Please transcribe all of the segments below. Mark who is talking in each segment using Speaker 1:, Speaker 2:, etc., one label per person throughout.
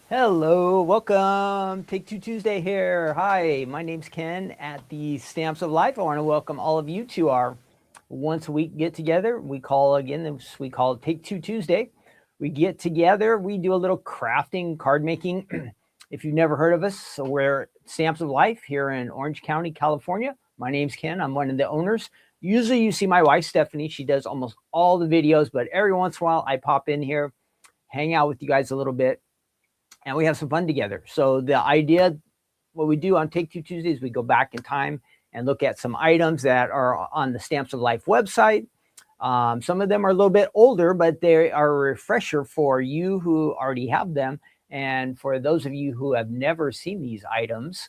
Speaker 1: Hello, welcome. Take Two Tuesday here. Hi, my name's Ken at the Stamps of Life. I want to welcome all of you to our once a week get together. We call it Take Two Tuesday. We get together, we do a little crafting, card making. If you've never heard of us, so we're Stamps of Life here in Orange County, California. My name's Ken. I'm one of the owners. Usually you see my wife, Stephanie. She does almost all the videos, but every once in a while I pop in here, hang out with you guys a little bit, and we have some fun together. So the idea, what we do on Take Two Tuesdays, we go back in time and look at some items that are on the Stamps of Life website. Some of them are a little bit older, but they are a refresher for you who already have them. And for those of you who have never seen these items,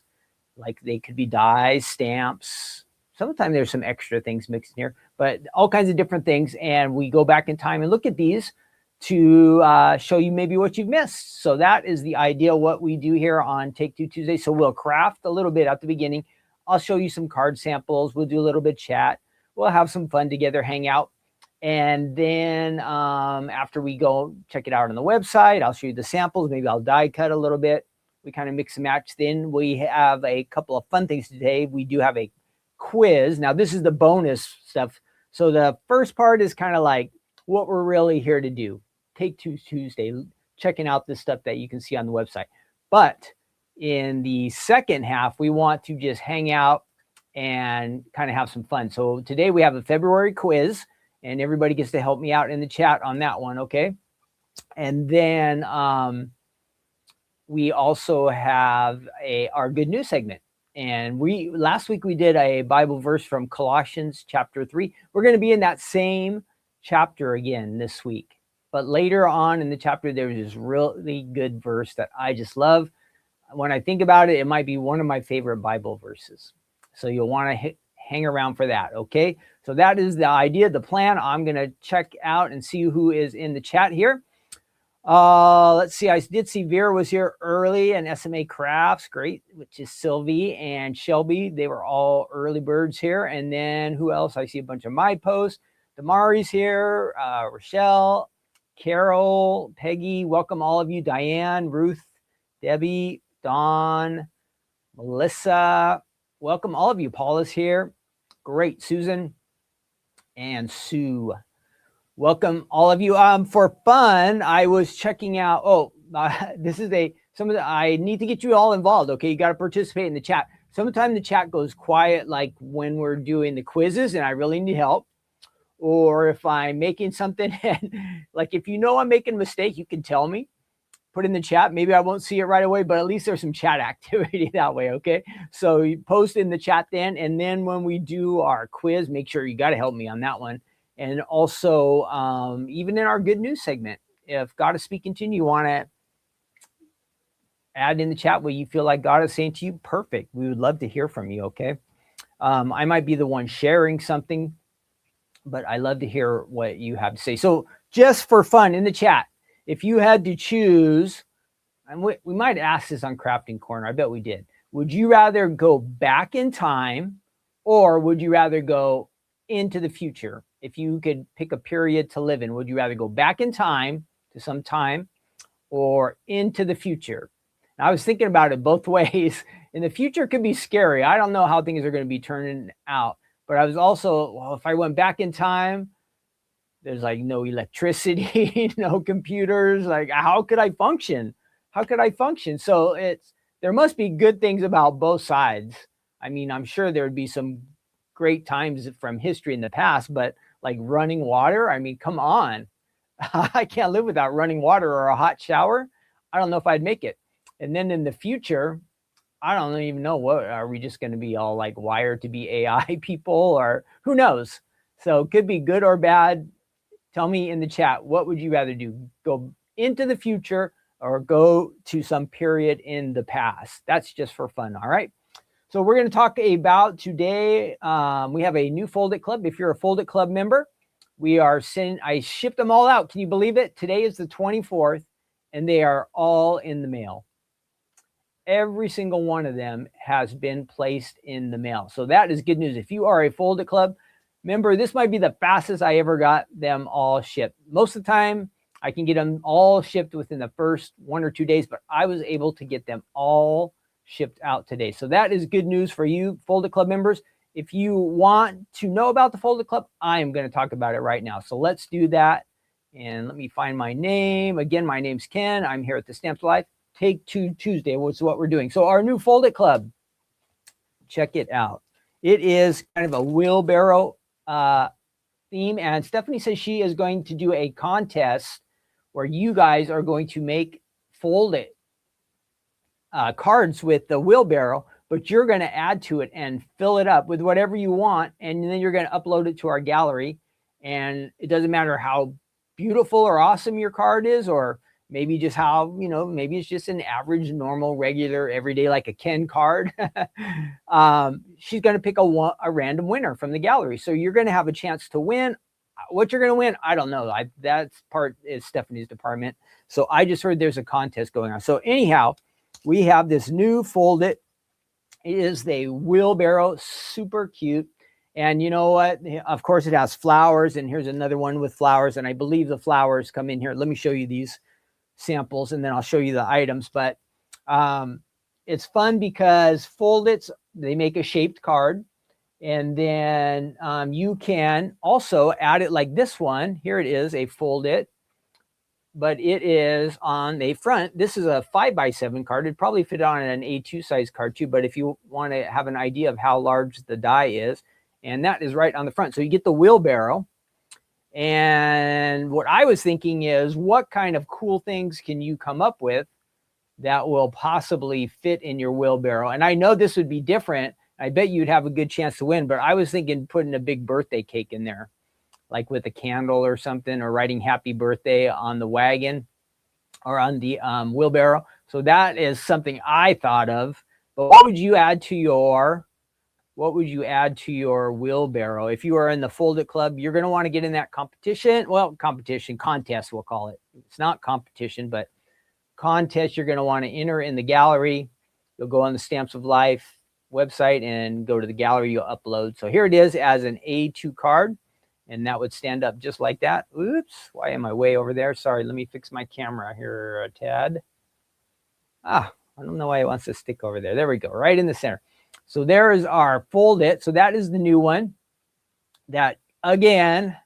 Speaker 1: like they could be dies, stamps. Sometimes there's some extra things mixed in here, but all kinds of different things. And we go back in time and look at these to show you maybe what you've missed. So that is the idea, what we do here on Take Two Tuesday. So we'll craft a little bit at the beginning. I'll show you some card samples. We'll do a little bit of chat. We'll have some fun together, hang out. And then after we go check it out on the website, I'll show you the samples. Maybe I'll die cut a little bit. We kind of mix and match. Then we have a couple of fun things today. We do have a quiz. Now this is the bonus stuff. So the first part is kind of like what we're really here to do. Take Two Tuesday, checking out this stuff that you can see on the website. But in the second half, we want to just hang out and kind of have some fun. So today we have a February quiz, and everybody gets to help me out in the chat on that one, okay? And then we also have our good news segment. And last week we did a Bible verse from Colossians chapter 3. We're going to be in that same chapter again this week. But later on in the chapter, there's this really good verse that I just love. When I think about it, it might be one of my favorite Bible verses. So you'll want to hang around for that, okay? So that is the idea, the plan. I'm going to check out and see who is in the chat here. Let's see. I did see Vera was here early, and SMA Crafts, great, which is Sylvie and Shelby. They were all early birds here. And then who else? I see a bunch of my posts. Damari's here, Rochelle, Carol, Peggy, welcome all of you. Diane, Ruth, Debbie, Dawn, Melissa, welcome all of you. Paula's here. Great. Susan and Sue. Welcome all of you. For fun, I was checking out, this is I need to get you all involved. Okay. You got to participate in the chat. Sometimes the chat goes quiet, like when we're doing the quizzes and I really need help. Or if I'm making something, and like if you know I'm making a mistake, you can tell me, put in the chat. Maybe I won't see it right away, but at least there's some chat activity that way, okay? So you post in the chat then, and then when we do our quiz, make sure you got to help me on that one. And also, even in our good news segment, if God is speaking to you, you want to add in the chat what you feel like God is saying to you, perfect. We would love to hear from you, okay? I might be the one sharing something, but I love to hear what you have to say. So just for fun in the chat, if you had to choose, and we might ask this on Crafting Corner, I bet we did. Would you rather go back in time, or would you rather go into the future? If you could pick a period to live in, would you rather go back in time to some time or into the future? And I was thinking about it both ways. In the future could be scary. I don't know how things are going to be turning out. But I was also, well, if I went back in time, there's like no electricity, no computers. Like, how could I function? How could I function? So there must be good things about both sides. I mean, I'm sure there would be some great times from history in the past, but like running water, I mean, come on. I can't live without running water or a hot shower. I don't know if I'd make it. And then in the future, I don't even know, what are we just going to be all like wired to be AI people, or who knows? So it could be good or bad. Tell me in the chat, what would you rather do? Go into the future or go to some period in the past? That's just for fun. All right. So we're going to talk about today. We have a new Fold It Club. If you're a Fold It Club member, I shipped them all out. Can you believe it? Today is the 24th and they are all in the mail. every single one of them has been placed in the mail. So that is good news. If you are a Fold It Club member, this might be the fastest I ever got them all shipped. Most of the time, I can get them all shipped within the first 1 or 2 days, but I was able to get them all shipped out today. So that is good news for you, Fold It Club members. If you want to know about the Fold It Club, I am going to talk about it right now. So let's do that. And let me find my name. Again, my name's Ken. I'm here at the Stamps of Life. Take Two Tuesday, which is what we're doing. So our new Fold It Club, check it out. It is kind of a wheelbarrow theme. And Stephanie says she is going to do a contest where you guys are going to make Fold It cards with the wheelbarrow, but you're going to add to it and fill it up with whatever you want. And then you're going to upload it to our gallery. And it doesn't matter how beautiful or awesome your card is, or maybe just how, maybe it's just an average, normal, regular, everyday, like a Ken card. She's going to pick a random winner from the gallery. So you're going to have a chance to win. What you're going to win, I don't know. That part is Stephanie's department. So I just heard there's a contest going on. So anyhow, we have this new Fold It. It is the wheelbarrow, super cute. And you know what? Of course, it has flowers. And here's another one with flowers. And I believe the flowers come in here. Let me show you these samples, and then I'll show you the items. But it's fun because Fold It's, they make a shaped card. And then you can also add it like this one. Here it is, a Fold It. But it is on the front. This is a 5x7 card. It'd probably fit on an A2 size card too. But if you want to have an idea of how large the die is, and that is right on the front. So you get the wheelbarrow. And what I was thinking is, what kind of cool things can you come up with that will possibly fit in your wheelbarrow? And I know this would be different. I bet you'd have a good chance to win. But I was thinking putting a big birthday cake in there, like with a candle or something, or writing happy birthday on the wagon or on the wheelbarrow. So that is something I thought of. But what would you add to your wheelbarrow? If you are in the Fold It Club, you're going to want to get in that competition. Well, contest, we'll call it. It's not competition, but contest. You're going to want to enter in the gallery. You'll go on the Stamps of Life website and go to the gallery. You'll upload. So here it is as an A2 card. And that would stand up just like that. Oops, why am I way over there? Sorry, let me fix my camera here a tad. I don't know why it wants to stick over there. There we go, right in the center. So there is our Fold It. So that is the new one that, again,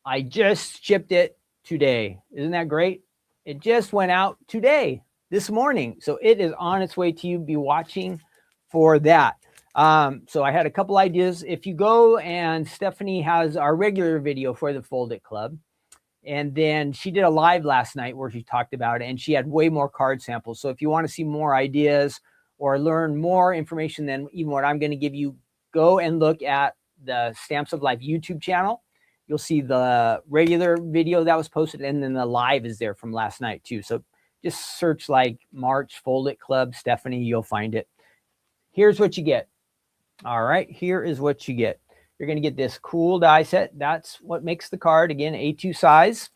Speaker 1: I just shipped it today. Isn't that great? It just went out today, this morning. So it is on its way to you. Be watching for that. So I had a couple ideas. If you go, and Stephanie has our regular video for the Fold It Club, and then she did a live last night where she talked about it, and she had way more card samples. So if you want to see more ideas or learn more information than even what I'm going to give you, go and look at the Stamps of Life YouTube channel. You'll see the regular video that was posted, and then the live is there from last night too. So just search like March Fold It Club Stephanie, you'll find it. Here's what you get. All right, here is what you get. You're going to get this cool die set. That's what makes the card. Again, A2 size.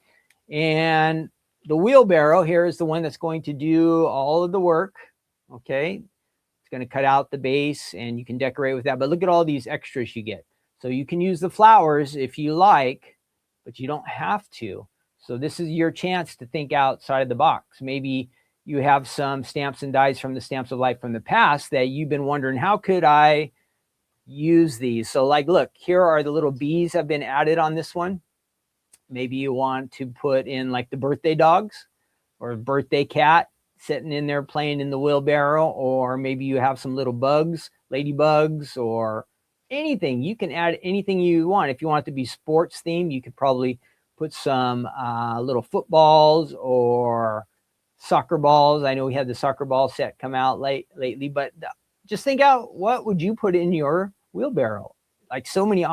Speaker 1: And the wheelbarrow here is the one that's going to do all of the work. Okay, it's going to cut out the base, and you can decorate with that. But look at all these extras you get. So you can use the flowers if you like, but you don't have to. So this is your chance to think outside of the box. Maybe you have some stamps and dies from the Stamps of Life from the past that you've been wondering, how could I use these? So like, look, here are the little bees have been added on this one. Maybe you want to put in like the birthday dogs or birthday cat sitting in there playing in the wheelbarrow, or maybe you have some little bugs, ladybugs, or anything. You can add anything you want. If you want it to be sports themed, you could probably put some little footballs or soccer balls. I know we had the soccer ball set come out lately, but just think out, what would you put in your wheelbarrow? Like so many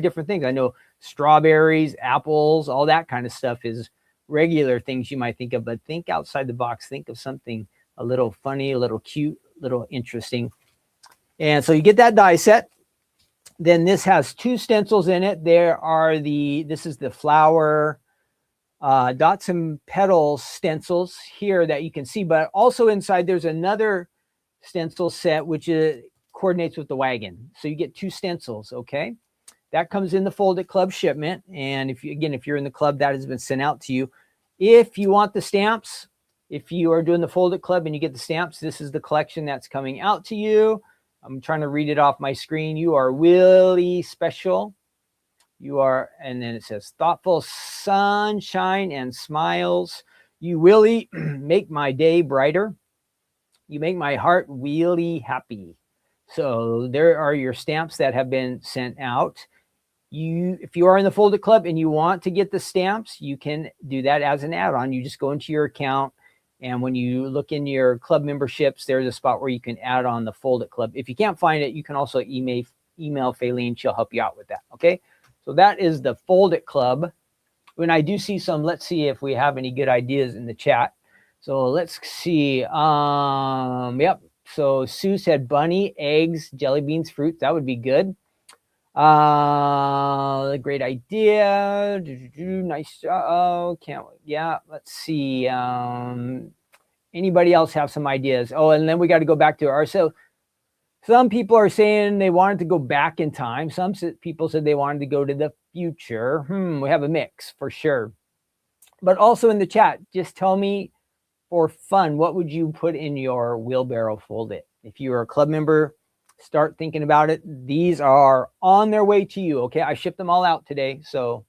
Speaker 1: different things. I know strawberries, apples, all that kind of stuff is regular things you might think of, but think outside the box. Think of something a little funny, a little cute, a little interesting. And so you get that die set. Then this has 2 stencils in it. This is the flower dots and petals stencils here that you can see, but also inside there's another stencil set which coordinates with the wagon. So you get 2 stencils, okay? That comes in the Fold It Club shipment. And if you're in the club, that has been sent out to you. If you want the stamps, if you are doing the Fold It Club and you get the stamps, this is the collection that's coming out to you. I'm trying to read it off my screen. You are really special. You are, and then it says thoughtful sunshine and smiles. You really make my day brighter. You make my heart really happy. So there are your stamps that have been sent out. If you are in the Fold It Club and you want to get the stamps, you can do that as an add-on. You just go into your account, and when you look in your club memberships, there's a spot where you can add on the Fold It Club. If you can't find it, you can also email Faylene. She'll help you out with that. Okay, so that is the Fold It Club. When I do see some, let's see if we have any good ideas in the chat. So let's see. Yep. So Sue said bunny, eggs, jelly beans, fruit. That would be good. Great idea. Nice job. Yeah, let's see. Anybody else have some ideas? Oh, and then we got to go back to ourselves. Some people are saying they wanted to go back in time. Some people said they wanted to go to the future. We have a mix for sure. But also in the chat, just tell me for fun, what would you put in your wheelbarrow Fold It? If you're a club member, start thinking about it. These are on their way to you. Okay, I shipped them all out today, so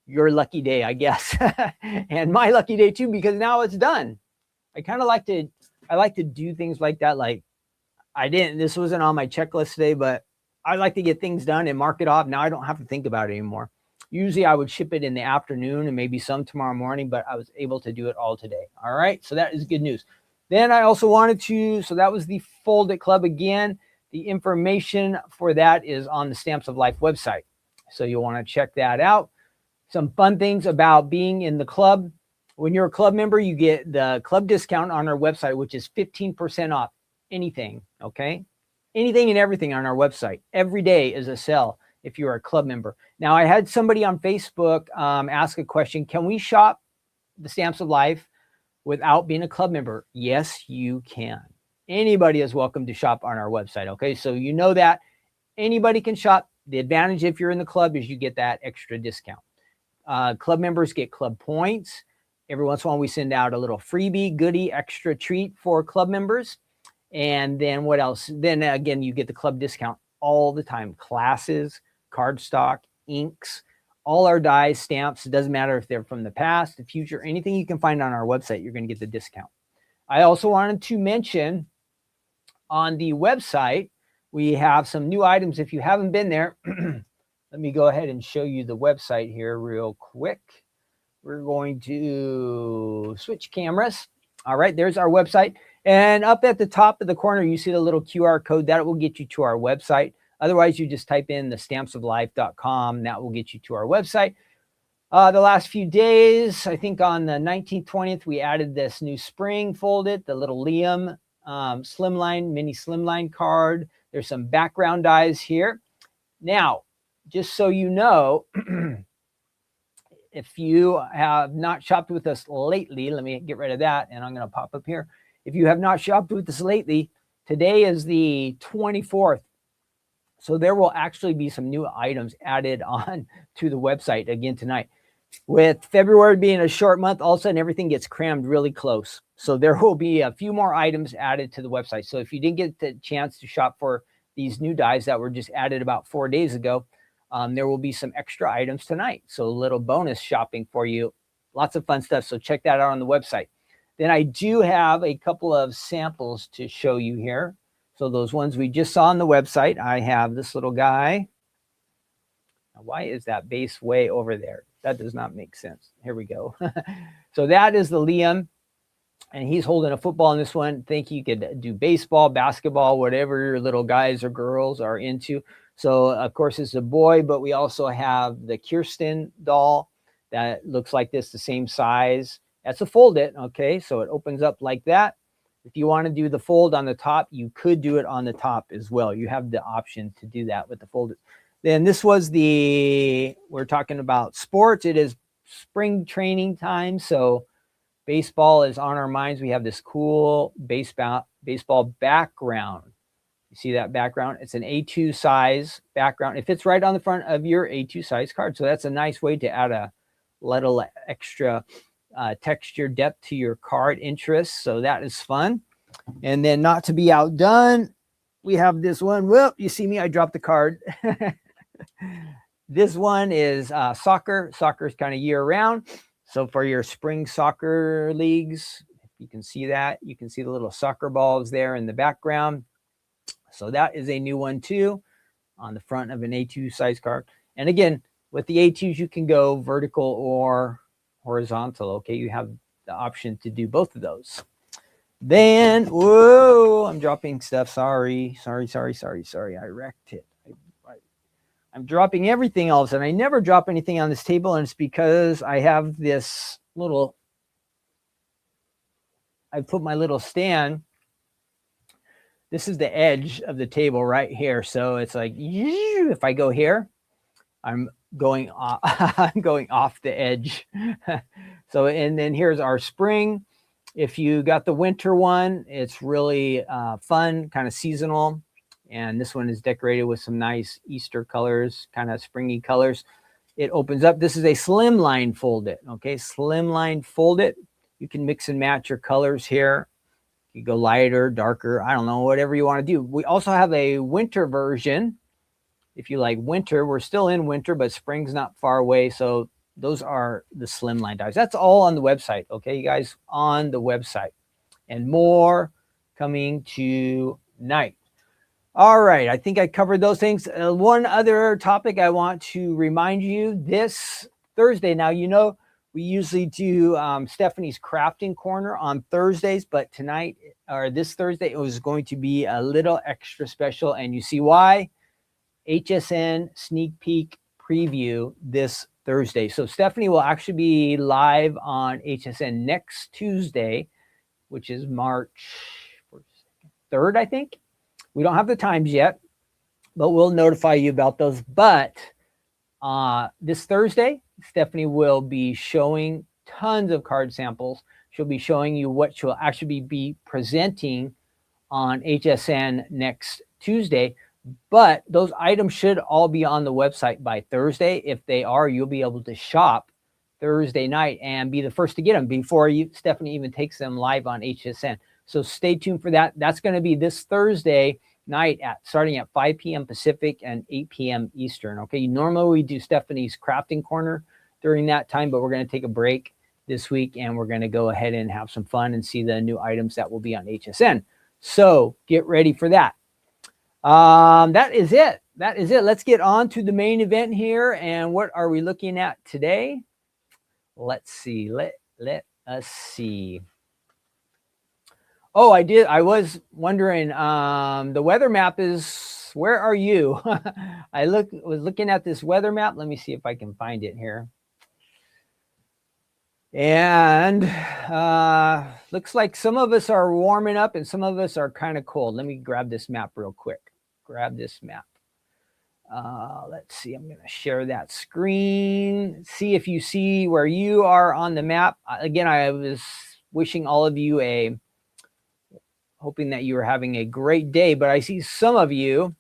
Speaker 1: your lucky day, I guess. And my lucky day too, because now it's done. I kind of like to do things like that. Like this wasn't on my checklist today, but I like to get things done and mark it off. Now I don't have to think about it anymore. Usually I would ship it in the afternoon and maybe some tomorrow morning, but I was able to do it all today. All right, so that is good news. Then I also wanted to, so that was the Fold It Club again. The information for that is on the Stamps of Life website. So you'll want to check that out. Some fun things about being in the club. When you're a club member, you get the club discount on our website, which is 15% off anything, okay? Anything and everything on our website. Every day is a sale if you're a club member. Now, I had somebody on Facebook ask a question. Can we shop the Stamps of Life without being a club member? Yes, you can. Anybody is welcome to shop on our website, okay? So you know that anybody can shop. The advantage if you're in the club is you get that extra discount. Club members get club points. Every once in a while we send out a little freebie, goodie, extra treat for club members. And then what else? Then again, you get the club discount all the time. Classes, cardstock, inks, all our dies, stamps. It doesn't matter if they're from the past, the future, anything you can find on our website, you're going to get the discount. I also wanted to mention on the website, we have some new items. If you haven't been there, let me go ahead and show you the website here real quick. We're going to switch cameras. All right, there's our website. And up at the top of the corner, you see the little QR code. That will get you to our website. Otherwise, you just type in the stampsoflife.com. That will get you to our website. The last few days, I think on the 19th, 20th, we added this new spring Fold It, the little Liam slimline, mini slimline card. There's some background dies here. Now, just so you know, if you have not shopped with us lately, let me get rid of that, and I'm going to pop up here. If you have not shopped with us lately, today is the 24th. So there will actually be some new items added on to the website again tonight. With February being a short month, all of a sudden everything gets crammed really close. So there will be a few more items added to the website. So if you didn't get the chance to shop for these new dies that were just added about 4 days ago, there will be some extra items tonight. So a little bonus shopping for you. Lots of fun stuff. So check that out on the website. Then I do have a couple of samples to show you here. So those ones we just saw on the website, I have this little guy. Now, why is that base way over there? That does not make sense. Here we go. So that is the Liam, and he's holding a football in this one. Think you could do baseball, basketball, whatever your little guys or girls are into. So, of course, it's a boy, but we also have the Kirsten doll that looks like this, the same size. That's a Fold It, okay? So it opens up like that. If you want to do the fold on the top, you could do it on the top as well. You have the option to do that with the Fold It. Then this was we're talking about sports. It is spring training time, so baseball is on our minds. We have this cool baseball background. You see that background? It's an A2 size background. It fits right on the front of your A2 size card. So that's a nice way to add a little extra texture depth to your card interest. So that is fun. And then, not to be outdone, we have this one. Whoop, you see me, I dropped the card. This one is soccer. Soccer is kind of year round. So for your spring soccer leagues, you can see that. You can see the little soccer balls there in the background. So that is a new one too, on the front of an A2 size card. And again, with the A2s, you can go vertical or horizontal. Okay, you have the option to do both of those. Then, whoa, I'm dropping stuff. Sorry. I wrecked it. I'm dropping everything all of a sudden. I never drop anything on this table, and it's because I have this little, I put my little stand. This is the edge of the table right here. So it's like, if I go here, I'm going off, I'm going off the edge. So, and then here's our spring. If you got the winter one, it's really fun, kind of seasonal. And this one is decorated with some nice Easter colors, kind of springy colors. It opens up. This is a slimline fold it. Okay, slimline fold it. You can mix and match your colors here. You go lighter, darker, I don't know, whatever you want to do. We also have a winter version. If you like winter, we're still in winter, but spring's not far away. So those are the slimline dies. That's all on the website. Okay, you guys, on the website. And more coming tonight. All right, I think I covered those things. One other topic I want to remind you, this Thursday, now, you know, we usually do Stephanie's crafting corner on Thursdays, but tonight, or this Thursday, it was going to be a little extra special, and you see why. HSN sneak peek preview this Thursday. So Stephanie will actually be live on HSN next Tuesday, which is March 3rd, I think. We don't have the times yet, but we'll notify you about those. But this Thursday, Stephanie will be showing tons of card samples. She'll be showing you what she'll actually be presenting on HSN next Tuesday. But those items should all be on the website by Thursday. If they are, you'll be able to shop Thursday night and be the first to get them before Stephanie even takes them live on HSN. So stay tuned for that. That's going to be this Thursday night starting at 5 p.m. Pacific and 8 p.m. Eastern. Okay, normally we do Stephanie's crafting corner during that time, but we're going to take a break this week and we're going to go ahead and have some fun and see the new items that will be on HSN. So get ready for that. That is it. Let's get on to the main event here. And what are we looking at today? Let's see. Let us see. Oh, I was wondering, the weather map is, where are you? I was looking at this weather map. Let me see if I can find it here. And looks like some of us are warming up and some of us are kind of cold. Let me grab this map real quick. Grab this map. Let's see. I'm going to share that screen. See if you see where you are on the map. Again, I was wishing all of you hoping that you were having a great day, but I see some of you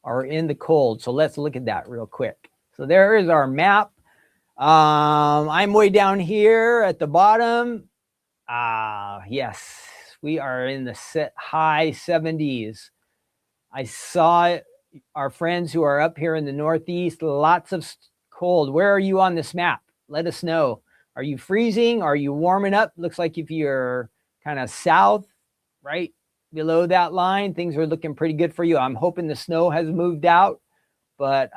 Speaker 1: are in the cold. So let's look at that real quick. So there is our map. I'm way down here at the bottom. Yes, we are in the high 70s. I saw our friends who are up here in the Northeast, lots of cold. Where are you on this map? Let us know. Are you freezing? Are you warming up? Looks like if you're kind of south, right below that line, things are looking pretty good for you. I'm hoping the snow has moved out, but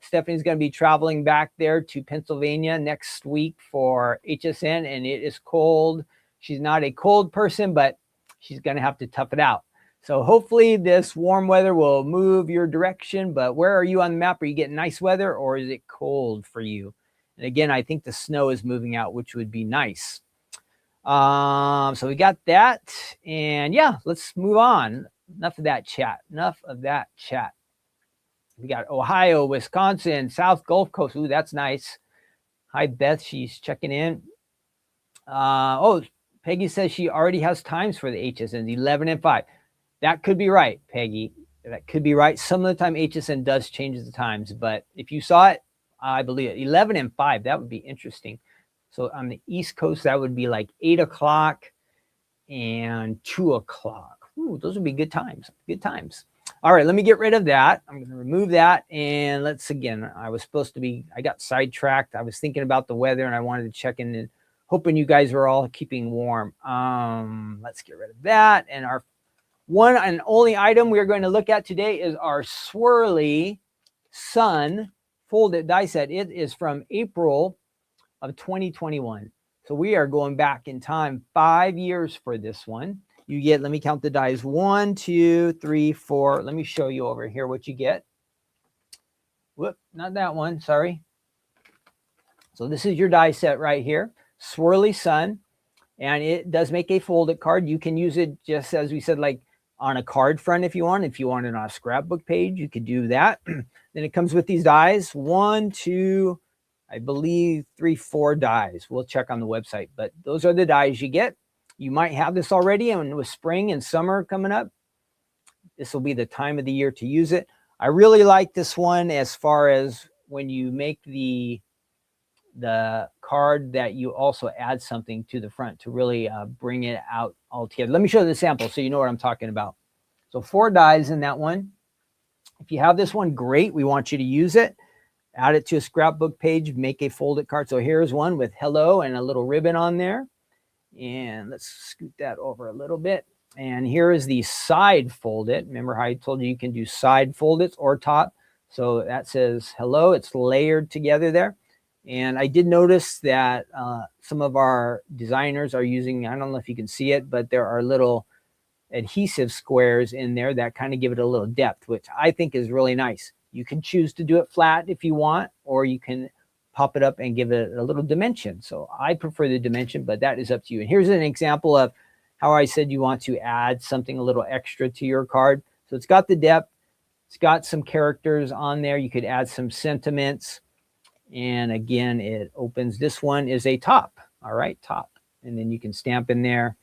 Speaker 1: Stephanie's going to be traveling back there to Pennsylvania next week for HSN, and it is cold. She's not a cold person, but she's going to have to tough it out. So hopefully this warm weather will move your direction, but where are you on the map? Are you getting nice weather or is it cold for you? And again, I think the snow is moving out, which would be nice. So we got that, and yeah, let's move on. Enough of that chat. We got Ohio, Wisconsin, South Gulf Coast. Ooh, that's nice. Hi, Beth. She's checking in. Oh, Peggy says she already has times for the HSNs, 11 and 5. That could be right, Peggy. That could be right. Some of the time HSN does change the times, but if you saw it, I believe it. 11 and 5, that would be interesting. So on the East Coast, that would be like 8 o'clock and 2 o'clock. Ooh, those would be good times. Good times. All right, let me get rid of that. I'm going to remove that. And I got sidetracked. I was thinking about the weather and I wanted to check in and hoping you guys were all keeping warm. Let's get rid of that. And our one and only item we're going to look at today is our Swirly Sun folded die set. It is from April of 2021. So we are going back in time 5 years for this one. You get, let me count the dies. 1, 2, 3, 4. Let me show you over here what you get. Whoop, not that one, sorry. So this is your die set right here, Swirly Sun. And it does make a folded card. You can use it just as we said, like on a card front if you want. If you want it on a scrapbook page, you could do that. Then it comes with these dies. 1, 2, I believe 3, 4 dies. We'll check on the website, but those are the dies you get. You might have this already, and with spring and summer coming up, this will be the time of the year to use it. I really like this one as far as when you make the card that you also add something to the front to really bring it out all together. Let me show you the sample so you know what I'm talking about. So 4 dies in that one. If you have this one, great. We want you to use it. Add it to a scrapbook page, make a folded card. So here's one with hello and a little ribbon on there. And let's scoot that over a little bit. And here is the side folded. Remember how I told you can do side folded or top. So that says hello. It's layered together there. And I did notice that some of our designers are using, I don't know if you can see it, but there are little adhesive squares in there that kind of give it a little depth, which I think is really nice. You can choose to do it flat if you want, or you can pop it up and give it a little dimension. So I prefer the dimension, but that is up to you. And here's an example of how I said you want to add something a little extra to your card. So it's got the depth. It's got some characters on there. You could add some sentiments. And again, it opens. This one is a top. All right, top. And then you can stamp in there,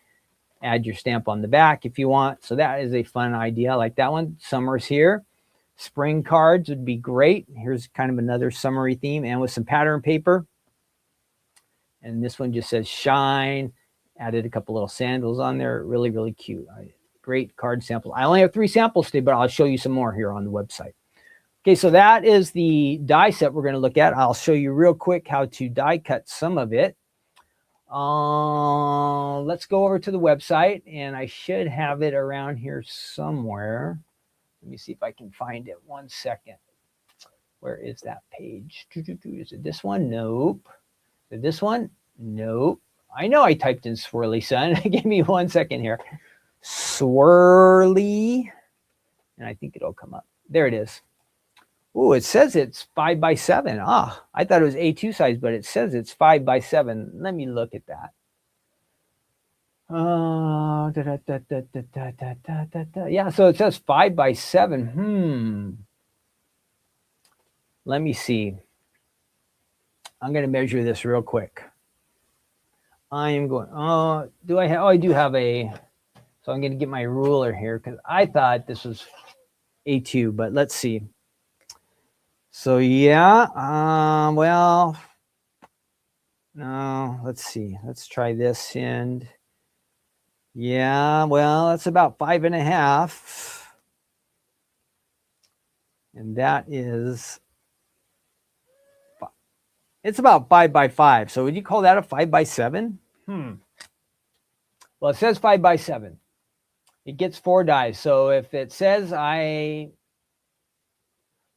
Speaker 1: add your stamp on the back if you want. So that is a fun idea. I like that one. Summer's here. Spring cards would be great. Here's kind of another summery theme and with some pattern paper. And this one just says shine. Added a couple little sandals on there. Really, really cute. Great card sample. I only have 3 samples today, but I'll show you some more here on the website. Okay, so that is the die set we're going to look at. I'll show you real quick how to die cut some of it. Let's go over to the website, and I should have it around here somewhere. Let me see if I can find it. 1 second. Where is that page? Is it this one? Nope. Is it this one? Nope. I know I typed in Swirly Sun. Give me 1 second here. Swirly. And I think it'll come up. There it is. Oh, it says it's 5 by 7. Ah, I thought it was A2 size, but it says it's 5 by 7. Let me look at that. Yeah, so it says 5 by 7. Let me see. I'm going to measure this real quick. I am going, I do have a, so I'm going to get my ruler here because I thought this was A2, but let's see. So yeah, well, no, let's see. Let's try this end. Yeah, well, that's about 5.5. And that is, it's about 5 by 5. So would you call that a 5 by 7? Well, it says 5 by 7. It gets 4 dies. So if it says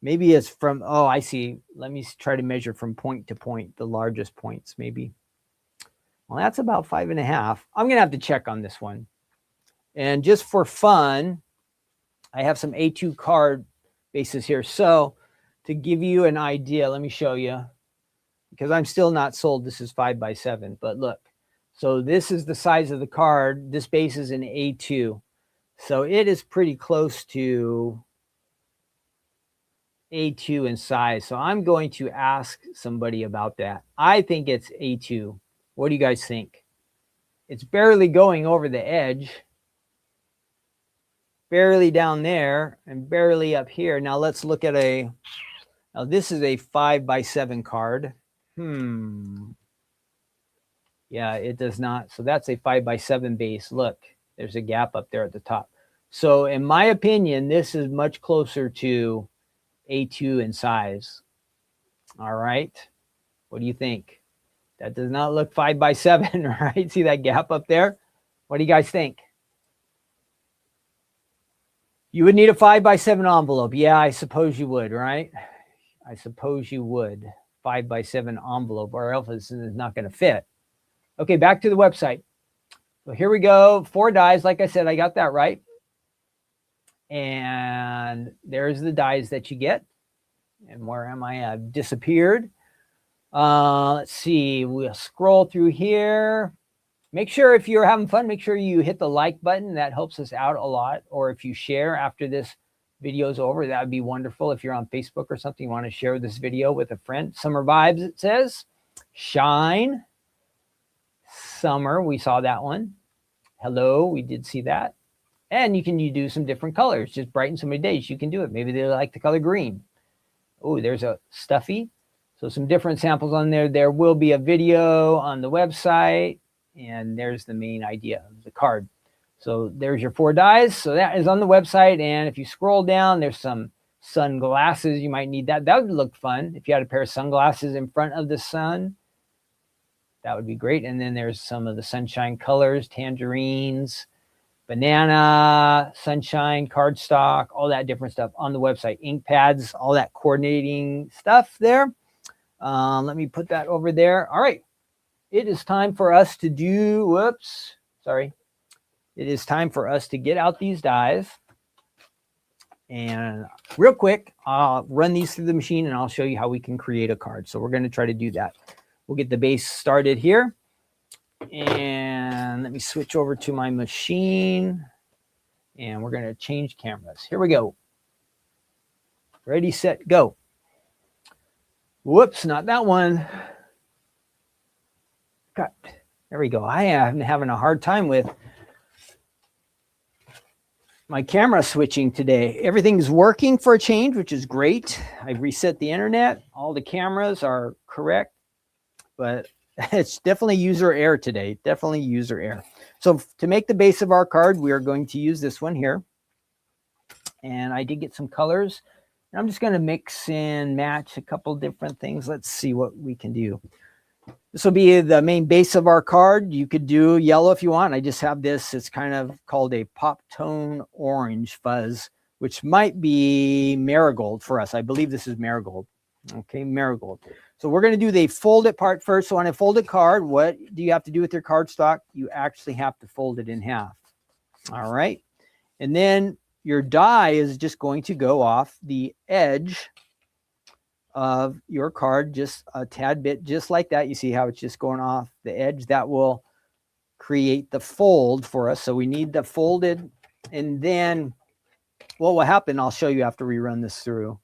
Speaker 1: maybe it's from, oh, I see. Let me try to measure from point to point, the largest points maybe. Well, that's about 5.5. I'm going to have to check on this one. And just for fun, I have some A2 card bases here. So to give you an idea, let me show you. Because I'm still not sold. This is 5 by 7. But look. So this is the size of the card. This base is an A2. So it is pretty close to A2 in size. So I'm going to ask somebody about that. I think it's A2. What do you guys think? It's barely going over the edge, barely down there, and barely up here. Now let's look at now this is a 5x7 card. Yeah, it does not. So that's a 5x7 base. Look, there's a gap up there at the top. So in my opinion, this is much closer to A2 in size. All right. What do you think? That does not look 5x7, right? See that gap up there? What do you guys think? You would need a 5x7 envelope. Yeah, I suppose you would, right? I suppose you would. 5x7 envelope, or else it's not going to fit. Okay, back to the website. So here we go. 4 dies. Like I said, I got that right. And there's the dies that you get. And where am I? I've disappeared. Let's see. We'll scroll through here. Make sure if you're having fun, make sure you hit the like button. That helps us out a lot. Or if you share after this video is over, that would be wonderful. If you're on Facebook or something, you want to share this video with a friend. Summer vibes, it says. Shine. Summer, we saw that one. Hello, we did see that. And you do some different colors. Just brighten somebody's days. You can do it. Maybe they like the color green. Oh, there's a stuffy. So some different samples on there. There will be a video on the website. And there's the main idea of the card. So there's your 4 dies. So that is on the website. And if you scroll down, there's some sunglasses. You might need that. That would look fun. If you had a pair of sunglasses in front of the sun, that would be great. And then there's some of the sunshine colors, tangerines, banana, sunshine, cardstock, all that different stuff on the website. Ink pads, all that coordinating stuff there. Let me put that over there. All right. It is time for us to do, It is time for us to get out these dies. And real quick, I'll run these through the machine and I'll show you how we can create a card. So we're going to try to do that. We'll get the base started here. And let me switch over to my machine. And we're going to change cameras. Here we go. Ready, set, go. Whoops, not that one. God, there we go. I am having a hard time with my camera switching today. Everything's working for a change, which is great. I've reset the internet. All the cameras are correct. But it's definitely user error today. Definitely user error. So to make the base of our card, we are going to use this one here. And I did get some colors. And I'm just going to mix and match a couple different things. Let's see what we can do. This will be the main base of our card. You could do yellow if you want. I just have this. It's kind of called a pop tone orange fuzz, which might be marigold for us. I believe this is marigold. Okay, marigold. So we're going to do the folded part first. So on a folded card, what do you have to do with your cardstock? You actually have to fold it in half. All right. And then your die is just going to go off the edge of your card, just a tad bit, just like that. You see how it's just going off the edge? That will create the fold for us. So we need the folded. And then what will happen, I'll show you after we run this through.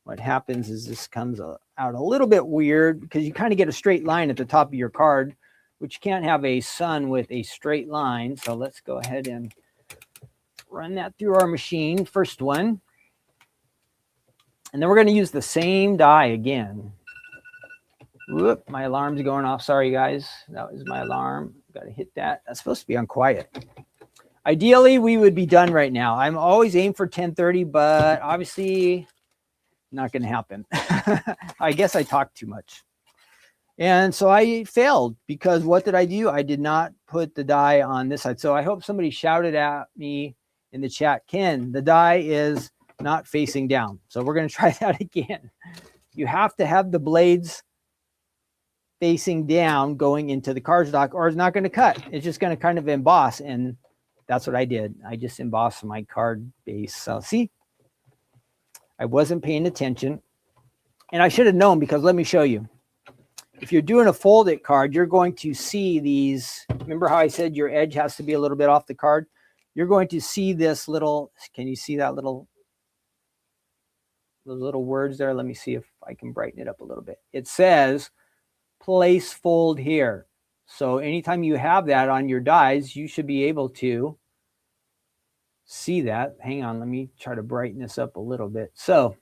Speaker 1: What happens is this comes out a little bit weird because you kind of get a straight line at the top of your card, which you can't have a sun with a straight line. So let's go ahead and run that through our machine. First one. And then we're going to use the same die again. Whoop, my alarm's going off. Sorry, guys. That was my alarm. Got to hit that. That's supposed to be on quiet. Ideally, we would be done right now. I'm always aiming for 10:30, but obviously not going to happen. I guess I talked too much. And so I failed because what did I do? I did not put the die on this side. So I hope somebody shouted at me in the chat, Ken, the die is not facing down. So we're going to try that again. You have to have the blades facing down going into the cardstock or it's not going to cut. It's just going to kind of emboss. And that's what I did. I just embossed my card base. So see, I wasn't paying attention. And I should have known because let me show you. If you're doing a folded card, you're going to see these. Remember how I said your edge has to be a little bit off the card? You're going to see this little, can you see that little those little words there. Let me see if I can brighten it up a little bit. It says place fold here. So anytime you have that on your dies, you should be able to see that. Hang on, let me try to brighten this up a little bit. So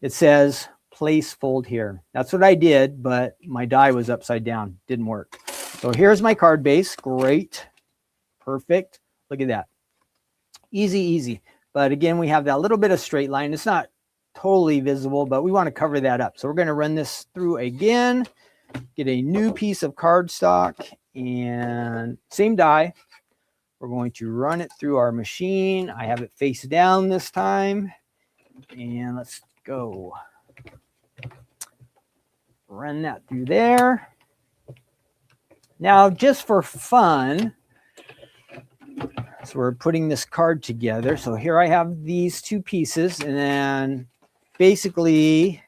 Speaker 1: it says place fold here. That's what I did, but my die was upside down. Didn't work. So here's my card base. Great. Perfect. Look at that. Easy, easy. But again, we have that little bit of straight line. It's not totally visible, but we want to cover that up. So we're going to run this through again, get a new piece of cardstock, and same die. We're going to run it through our machine. I have it face down this time. And let's go. Run that through there. Now, just for fun, so we're putting this card together. So here I have these two pieces, and then basically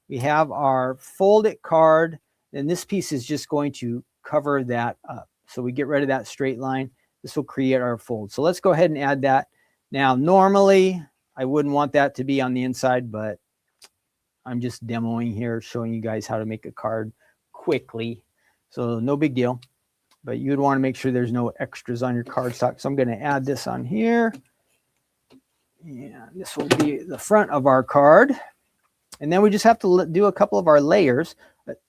Speaker 1: we have our folded card, and this piece is just going to cover that up. So we get rid of that straight line. This will create our fold. So let's go ahead and add that. Now, normally I wouldn't want that to be on the inside, but I'm just demoing here, showing you guys how to make a card quickly. So no big deal. But you'd want to make sure there's no extras on your cardstock. So I'm going to add this on here. And this will be the front of our card. And then we just have to do a couple of our layers.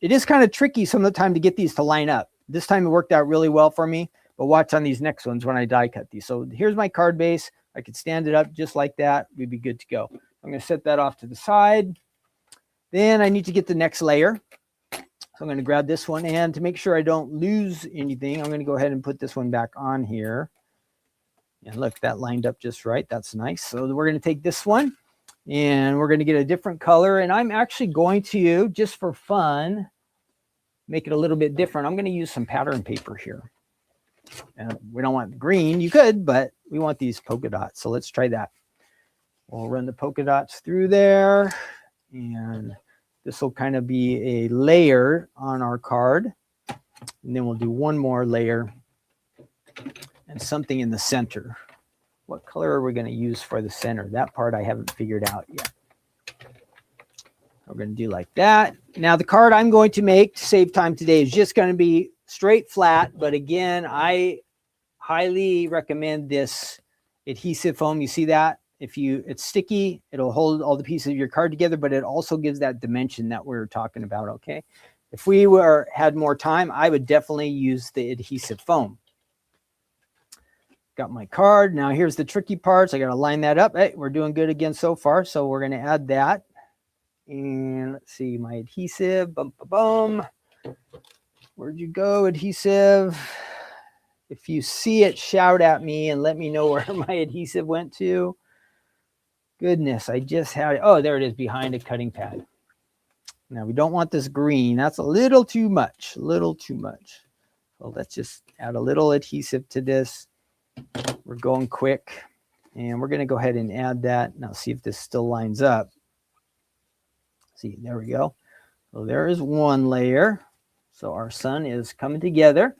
Speaker 1: It is kind of tricky some of the time to get these to line up. This time it worked out really well for me. But watch on these next ones when I die cut these. So here's my card base. I could stand it up just like that. We'd be good to go. I'm going to set that off to the side. Then I need to get the next layer. So I'm going to grab this one, and to make sure I don't lose anything, I'm going to go ahead and put this one back on here. And look, that lined up just right. That's nice. So we're going to take this one, and we're going to get a different color. And I'm actually going to, just for fun, make it a little bit different. I'm going to use some pattern paper here. And we don't want green. You could, but we want these polka dots. So let's try that. We'll run the polka dots through there, and this will kind of be a layer on our card. And then we'll do one more layer and something in the center. What color are we going to use for the center? That part I haven't figured out yet. We're going to do like that. Now the card I'm going to make to save time today is just going to be straight flat. But again, I highly recommend this adhesive foam. You see that? It's sticky, it'll hold all the pieces of your card together, but it also gives that dimension that we were talking about, okay? If we had more time, I would definitely use the adhesive foam. Got my card. Now here's the tricky parts. I got to line that up. Hey, we're doing good again so far, so we're going to add that. And let's see, my adhesive. Bum, bum, bum. Where'd you go, adhesive? If you see it, shout at me and let me know where my adhesive went to. Goodness, I just had it. Oh, there it is behind a cutting pad. Now we don't want this green. That's a little too much, So let's just add a little adhesive to this. We're going quick, and we're going to go ahead and add that. Now see if this still lines up. See, there we go. So there is one layer. So our sun is coming together.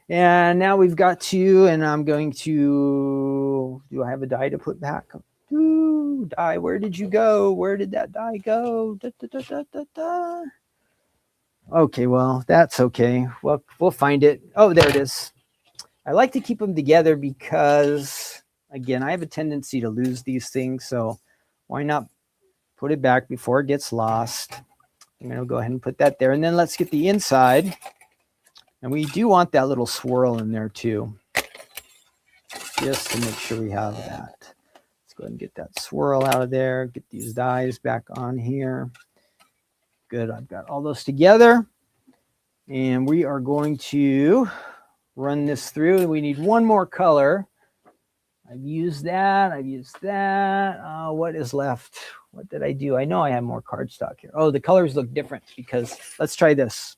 Speaker 1: And now we've got to, and I'm going to, do I have a die to put back? Ooh, die, where did you go? Where did that die go? Da, da, da, da, da, da. Okay, well, that's okay. Well, we'll find it. Oh, there it is. I like to keep them together because, again, I have a tendency to lose these things. So why not put it back before it gets lost? I'm going to go ahead and put that there. And then let's get the inside. And we do want that little swirl in there too, just to make sure we have that. Let's go ahead and get that swirl out of there. Get these dies back on here. Good, I've got all those together. And we are going to run this through. We need one more color. I've used that. What is left? What did I do? I know I have more cardstock here. Oh, the colors look different because let's try this.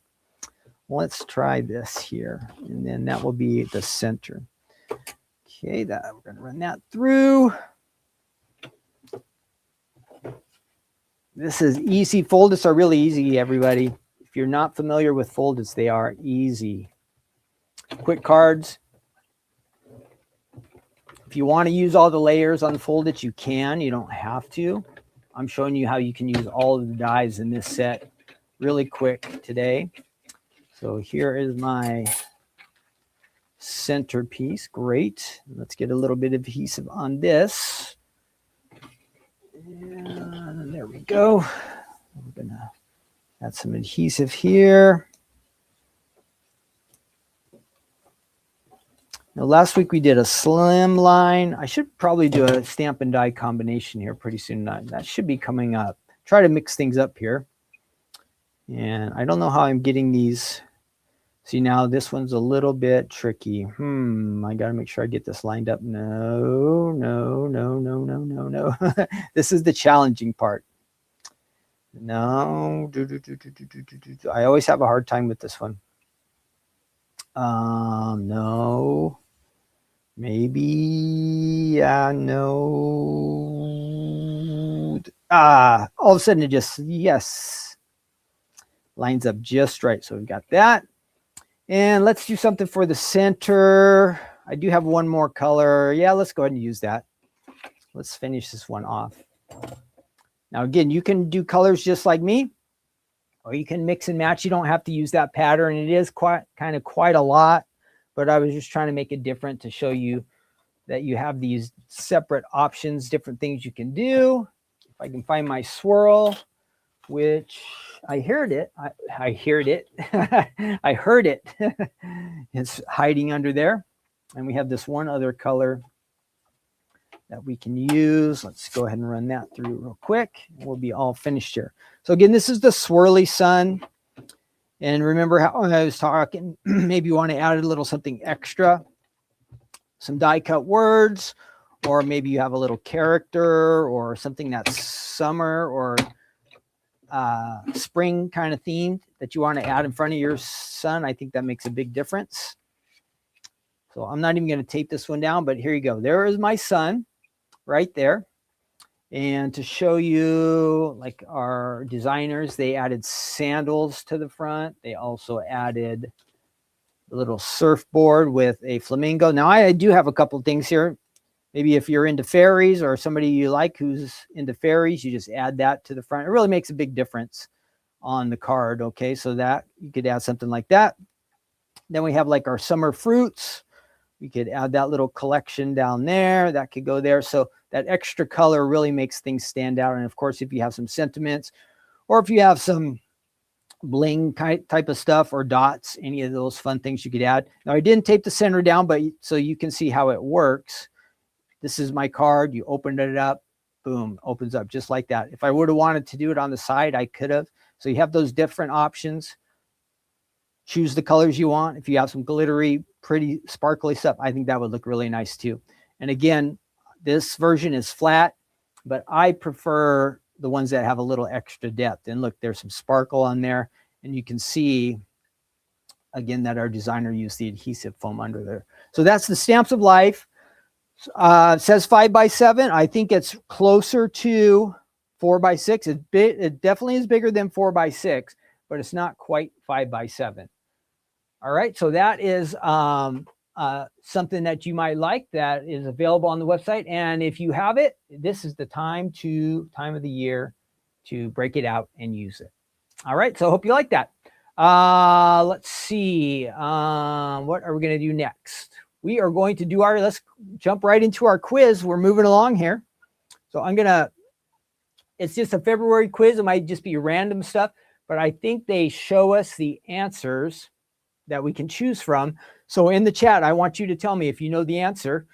Speaker 1: Let's try this here, and then that will be the center. Okay, we're going to run that through. This is easy. Foldits are really easy, everybody. If you're not familiar with foldits, they are easy. Quick cards. If you want to use all the layers on foldits, you can. You don't have to. I'm showing you how you can use all of the dies in this set really quick today. So here is my centerpiece. Great. Let's get a little bit of adhesive on this. And there we go. We're going to add some adhesive here. Now, last week we did a slim line. I should probably do a stamp and die combination here pretty soon. That should be coming up. Try to mix things up here. And I don't know how I'm getting these. See, now this one's a little bit tricky. I got to make sure I get this lined up. No. This is the challenging part. No. I always have a hard time with this one. No. Maybe. Yeah, no. All of a sudden it just, yes. Lines up just right. So we've got that. And let's do something for the center. I do have one more color. Yeah, let's go ahead and use that. Let's finish this one off. Now, again, you can do colors just like me, or you can mix and match. You don't have to use that pattern. It is quite a lot, but I was just trying to make it different to show you that you have these separate options, different things you can do. If I can find my swirl, which I heard it. I heard it. I heard it. It's hiding under there. And we have this one other color that we can use. Let's go ahead and run that through real quick. We'll be all finished here. So again, this is the swirly sun. And remember how I was talking, maybe you want to add a little something extra, some die cut words, or maybe you have a little character or something that's summer or spring kind of themed that you want to add in front of your sun. I think that makes a big difference. So I'm not even going to tape this one down, but here you go. There is my sun right there. And to show you, like our designers, they added sandals to the front. They also added a little surfboard with a flamingo. Now I do have a couple things here. Maybe if you're into fairies or somebody you like who's into fairies, you just add that to the front. It really makes a big difference on the card. Okay, so that you could add something like that. Then we have like our summer fruits. We could add that little collection down there. That could go there. So that extra color really makes things stand out. And of course, if you have some sentiments or if you have some bling type of stuff or dots, any of those fun things you could add. Now I didn't tape the center down, but so you can see how it works. This is my card. You open it up, boom, opens up just like that. If I would have wanted to do it on the side, I could have. So you have those different options. Choose the colors you want. If you have some glittery, pretty sparkly stuff, I think that would look really nice too. And again, this version is flat, but I prefer the ones that have a little extra depth. And look, there's some sparkle on there. And you can see, again, that our designer used the adhesive foam under there. So that's the Stamps of Life. It says 5x7. I think it's closer to 4x6. It definitely is bigger than 4x6, but it's not quite 5x7. All right, so that is something that you might like that is available on the website. And if you have it, this is the time of the year to break it out and use it. All right, so I hope you like that. Let's see. What are we going to do next? We are going to do let's jump right into our quiz. We're moving along here. So it's just a February quiz. It might just be random stuff, but I think they show us the answers that we can choose from. So in the chat, I want you to tell me if you know the answer.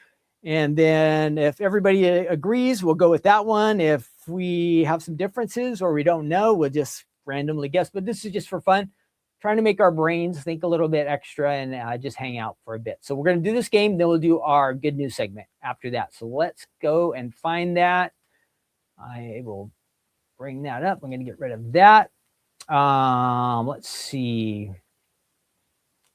Speaker 1: And then if everybody agrees, we'll go with that one. If we have some differences or we don't know, we'll just randomly guess. But this is just for fun, trying to make our brains think a little bit extra and just hang out for a bit. So we're going to do this game, then we'll do our good news segment after that. So let's go and find that. I will bring that up. I'm going to get rid of that. Let's see.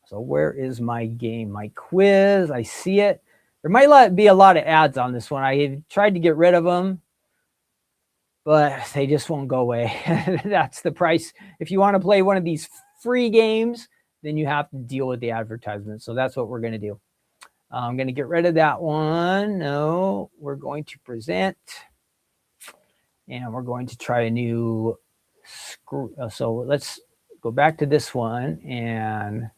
Speaker 1: So where is my game, my quiz? I see it. There might be a lot of ads on this one. I tried to get rid of them, but they just won't go away. That's the price. If you want to play one of these free games, then you have to deal with the advertisements. So that's what we're going to do. I'm going to get rid of that one. No, we're going to present. And we're going to try a new so let's go back to this one and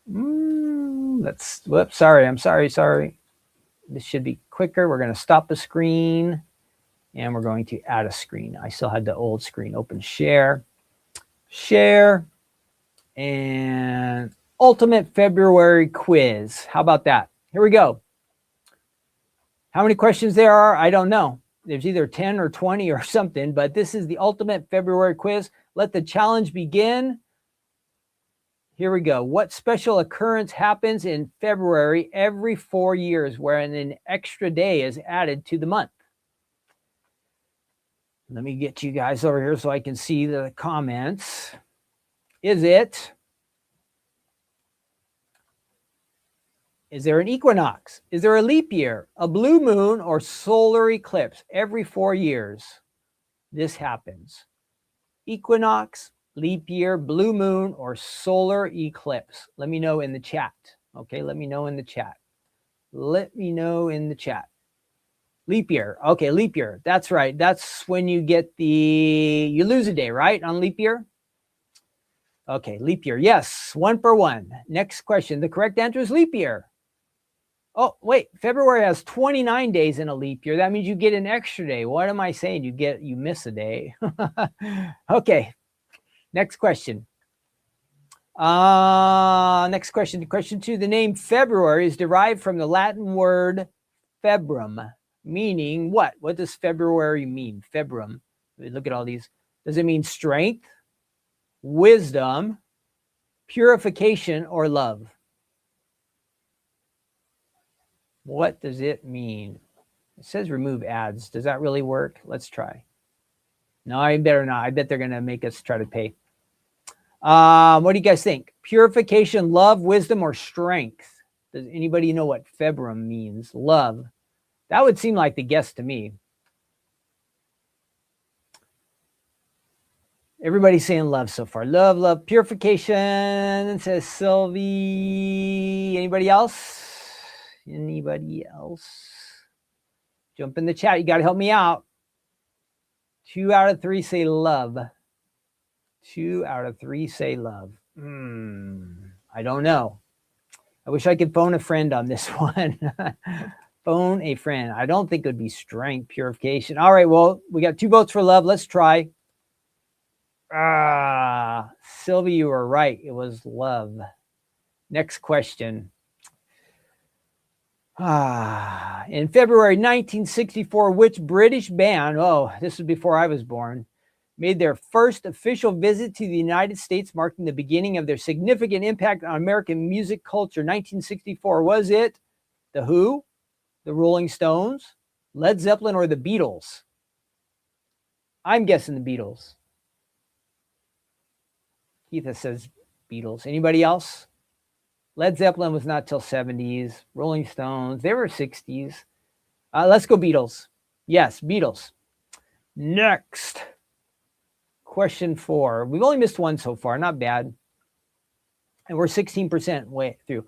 Speaker 1: whoops, sorry. This should be quicker. We're going to stop the screen and we're going to add a screen. I still had the old screen open. Share, and ultimate February quiz. How about that? Here we go. How many questions there are, I don't know. There's either 10 or 20 or something, but this is the ultimate February quiz. Let the challenge begin. Here we go. What special occurrence happens in February every 4 years wherein an extra day is added to the month? Let me get you guys over here so I can see the comments. Is there an equinox? Is there a leap year, a blue moon, or solar eclipse? Every 4 years, this happens. Equinox, leap year, blue moon, or solar eclipse? Let me know in the chat. Okay, let me know in the chat. Leap year. Okay, leap year. That's right. That's when you get you lose a day, right? On leap year? Okay, leap year. Yes, 1 for 1. Next question. The correct answer is leap year. Oh, wait. February has 29 days in a leap year. That means you get an extra day. What am I saying? You miss a day. Okay. Next question. Next question. Question 2. The name February is derived from the Latin word februm, meaning what? What does February mean? Februm. Look at all these. Does it mean strength, wisdom, purification, or love? What does it mean? It says remove ads. Does that really work? Let's try. No, I better not. I bet they're going to make us try to pay. What do you guys think? Purification, love, wisdom, or strength? Does anybody know what februm means? Love. That would seem like the guess to me. Everybody's saying love so far. Love, love, purification, says Sylvie. Anybody else? Anybody else? Jump in the chat. You got to help me out. 2 out of 3 say love. 2 out of 3 say love. I don't know. I wish I could phone a friend on this one. Phone a friend. I don't think it would be strength, purification. All right, well, we got 2 votes for love. Let's try. Sylvie, you were right. It was love. Next question. In February 1964, which British band, this was before I was born, made their first official visit to the United States, marking the beginning of their significant impact on American music culture? 1964, was it The Who, the Rolling Stones, Led Zeppelin, or the Beatles? I'm guessing the Beatles. Keitha says Beatles. Anybody else? Led Zeppelin was not till 70s. Rolling Stones, they were 60s. Let's go Beatles. Yes, Beatles. Next. Question 4. We've only missed one so far. Not bad. And we're 16% way through.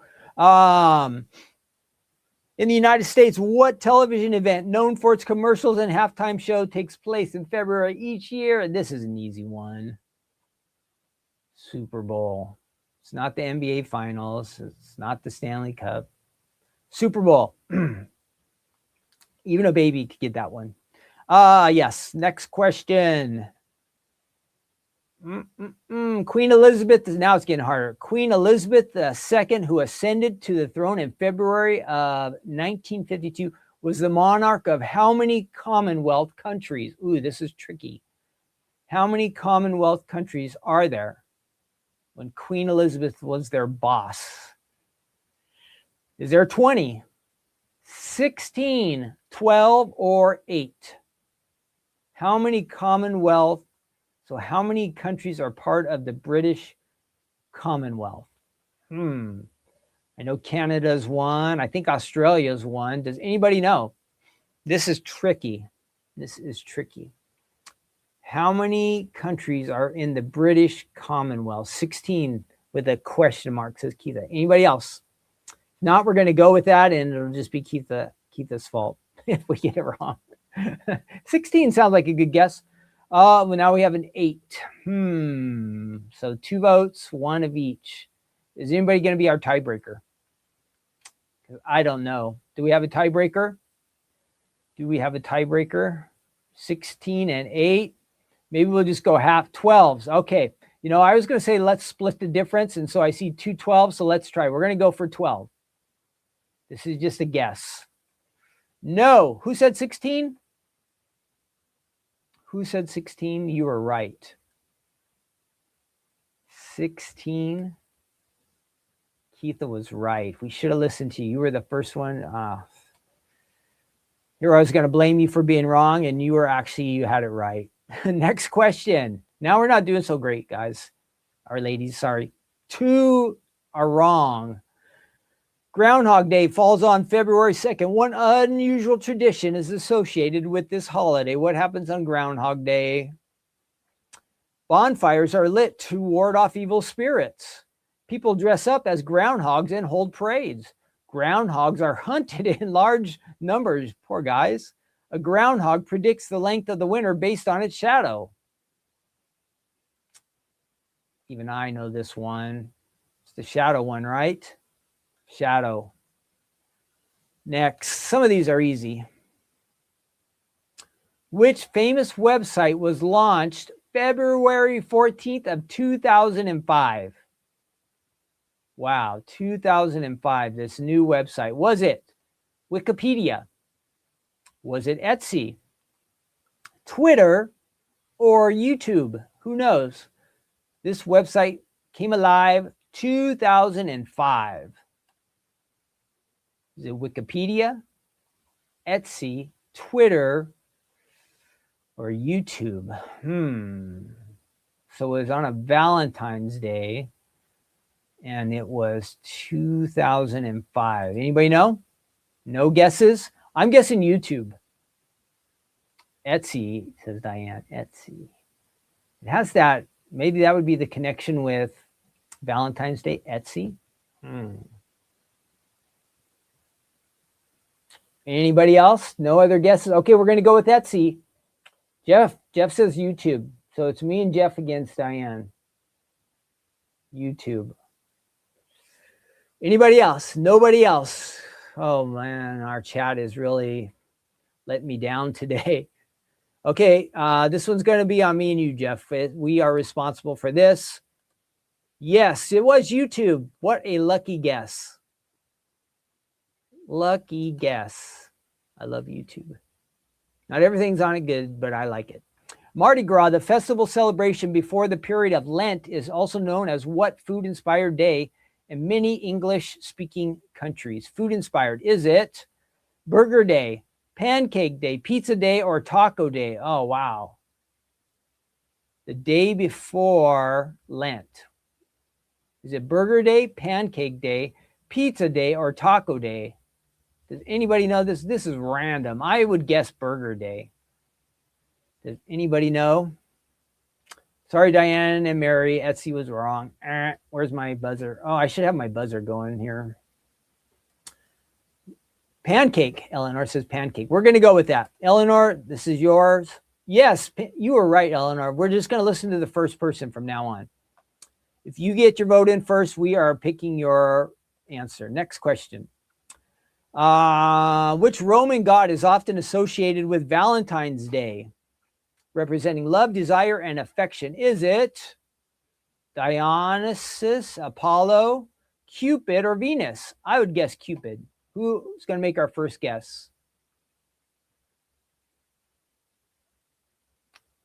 Speaker 1: In the United States, what television event known for its commercials and halftime show takes place in February each year? And this is an easy one. Super Bowl. It's not the NBA Finals. It's not the Stanley Cup. Super Bowl. Even a baby could get that one. Yes. Next question. Queen Elizabeth, now it's getting harder. Queen Elizabeth II, who ascended to the throne in February of 1952, was the monarch of how many Commonwealth countries? Ooh, this is tricky. How many Commonwealth countries are there when Queen Elizabeth was their boss? Is there 20, 16, 12, or 8? How many Commonwealth? So how many countries are part of the British Commonwealth? I know Canada's one. I think Australia's one. Does anybody know? This is tricky. How many countries are in the British Commonwealth? 16 with a question mark, says Keitha. Anybody else? Not, we're going to go with that, and it'll just be Keitha's fault if we get it wrong. 16 sounds like a good guess. Well, now we have an 8. So 2 votes, 1 of each. Is anybody going to be our tiebreaker? I don't know. Do we have a tiebreaker? 16 and 8. Maybe we'll just go half. 12s. Okay. You know, I was going to say let's split the difference. And so I see 2 12s. So let's try. We're going to go for 12. This is just a guess. No. Who said 16? Who said 16? You were right. 16. Keitha was right. We should have listened to you. You were the first one. Here I was going to blame you for being wrong, and you had it right. Next question. Now we're not doing so great, guys. Or ladies, sorry. 2 are wrong. Groundhog Day falls on February 2nd. One unusual tradition is associated with this holiday. What happens on Groundhog Day? Bonfires are lit to ward off evil spirits. People dress up as groundhogs and hold parades. Groundhogs are hunted in large numbers. Poor guys. A groundhog predicts the length of the winter based on its shadow. Even I know this one. It's the shadow one, right? Shadow. Next. Some of these are easy. Which famous website was launched February 14th of 2005? Wow, 2005, this new website. Was it Wikipedia? Was it Etsy, Twitter, or YouTube? Who knows? This website came alive 2005. Is it Wikipedia, Etsy, Twitter, or YouTube? So it was on a Valentine's Day, and it was 2005. Anybody know? No guesses? I'm guessing YouTube. Etsy, says Diane. Etsy. It has that. Maybe that would be the connection with Valentine's Day. Etsy. Anybody else? No other guesses? Okay, we're going to go with Etsy. Jeff says YouTube. So it's me and Jeff against Diane. YouTube. Anybody else? Nobody else. Oh man, our chat is really letting me down today. Okay, this one's going to be on me and you, Jeff. We are responsible for this. Yes, it was YouTube. What a lucky guess. Lucky guess. I love YouTube. Not everything's on it good, but I like it. Mardi Gras, the festival celebration before the period of Lent, is also known as what food-inspired day in many English-speaking countries? Food-inspired. Is it Burger Day, Pancake Day, Pizza Day, or Taco Day? Oh, wow. The day before Lent. Is it Burger Day, Pancake Day, Pizza Day, or Taco Day? Does anybody know this? This is random. I would guess Burger Day. Does anybody know? Sorry, Diane and Mary. Etsy was wrong. Where's my buzzer? Oh, I should have my buzzer going here. Pancake. Eleanor says pancake. We're going to go with that. Eleanor, this is yours. Yes, you were right, Eleanor. We're just going to listen to the first person from now on. If you get your vote in first, we are picking your answer. Next question. Which Roman god is often associated with Valentine's Day, representing love, desire, and affection? Is it Dionysus, Apollo, Cupid, or Venus? I would guess Cupid. Who's going to make our first guess?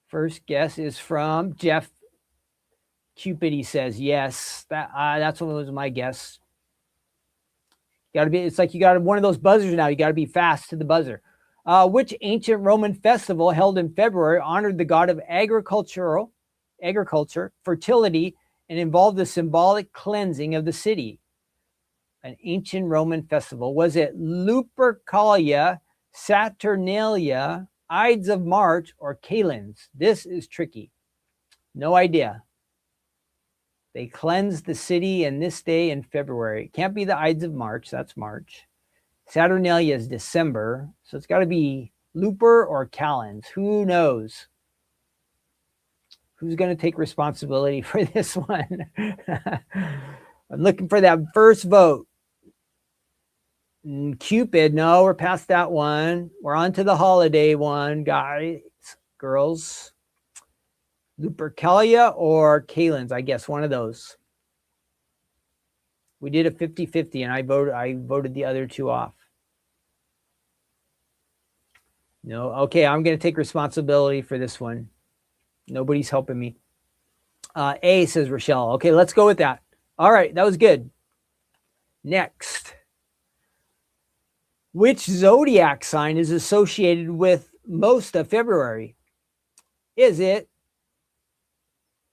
Speaker 1: First guess is from Jeff. Cupid, he says. Yes, that's what was my guess. It's like you got one of those buzzers now. You got to be fast to the buzzer. Which ancient Roman festival held in February honored the god of agriculture, fertility, and involved the symbolic cleansing of the city? An ancient Roman festival. Was it Lupercalia, Saturnalia, Ides of March, or Kalends? This is tricky. No idea. They cleansed the city in this day in February. It can't be the Ides of March. That's March. Saturnalia is December. So it's got to be Looper or Callens? Who knows? Who's going to take responsibility for this one? I'm looking for that first vote. Cupid, no, we're past that one. We're on to the holiday one, guys, girls. Lupercalia or Kalins, I guess, one of those. We did a 50-50, and I voted the other two off. No, okay, I'm going to take responsibility for this one. Nobody's helping me. A, says Rochelle. Okay, let's go with that. All right, that was good. Next. Which zodiac sign is associated with most of February? Is it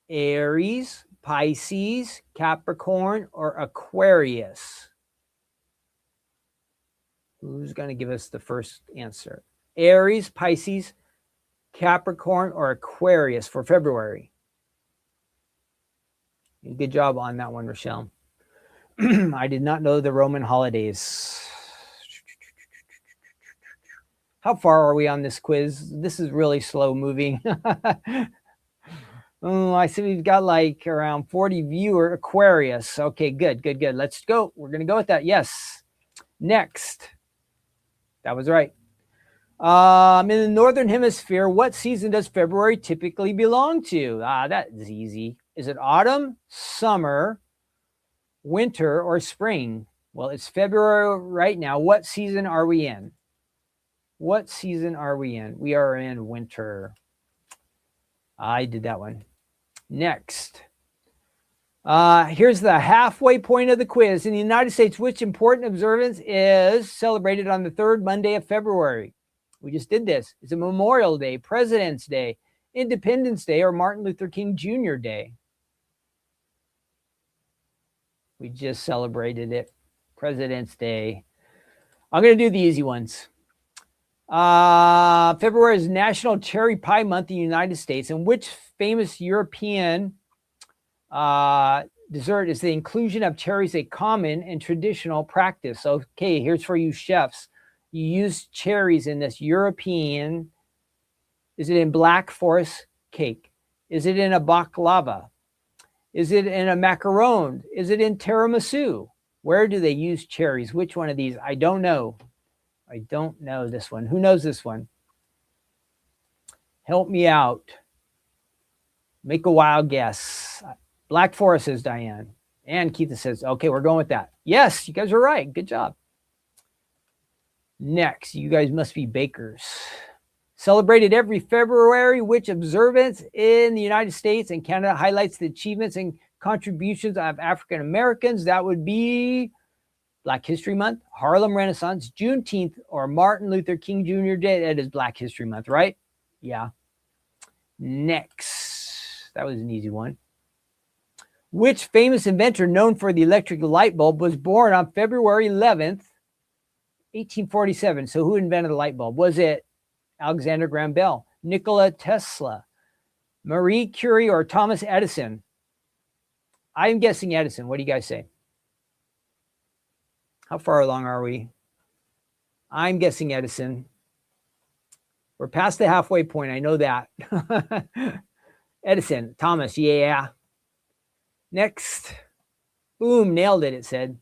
Speaker 1: Aries, Pisces, Capricorn, or Aquarius? Who's going to give us the first answer? Aries, Pisces, Capricorn, or Aquarius for February? Good job on that one, Rochelle. I did not know the Roman holidays. How far are we on this quiz? This is really slow moving. Oh, I see we've got like around 40 viewer Aquarius. Okay, good. Let's go. We're going to go with that. Yes. Next. That was right. In the Northern Hemisphere, what season does February typically belong to? That is easy. Is it autumn, summer, winter, or spring? Well, it's February right now. What season are we in? What season are we in? We are in winter. I did that one. Next. Here's the halfway point of the quiz. In the United States, which important observance is celebrated on the third Monday of February? We just did this. Is it Memorial Day, President's Day, Independence Day, or Martin Luther King Jr. Day? We just celebrated it. President's Day. I'm going to do the easy ones. February is National Cherry Pie Month in the United States. And which famous European dessert is the inclusion of cherries a common and traditional practice? Okay, here's for you chefs. You use cherries in this European. Is it in Black Forest cake? Is it in a baklava? Is it in a macaron? Is it in tiramisu? Where do they use cherries? Which one of these? I don't know. I don't know this one. Who knows this one? Help me out. Make a wild guess. Black Forest, says Diane. And Keitha says, okay, we're going with that. Yes, you guys are right. Good job. Next, you guys must be bakers. Celebrated every February, which observance in the United States and Canada highlights the achievements and contributions of African Americans? That would be Black History Month, Harlem Renaissance, Juneteenth, or Martin Luther King Jr. Day. That is Black History Month, right? Yeah. Next. That was an easy one. Which famous inventor known for the electric light bulb was born on February 11th, 1847? So who invented the light bulb? Was it Alexander Graham Bell, Nikola Tesla, Marie Curie, or Thomas Edison? I'm guessing Edison. What do you guys say? How far along are we? I'm guessing Edison. We're past the halfway point. I know that. Edison, Thomas, yeah. Next. Boom, nailed it, it said.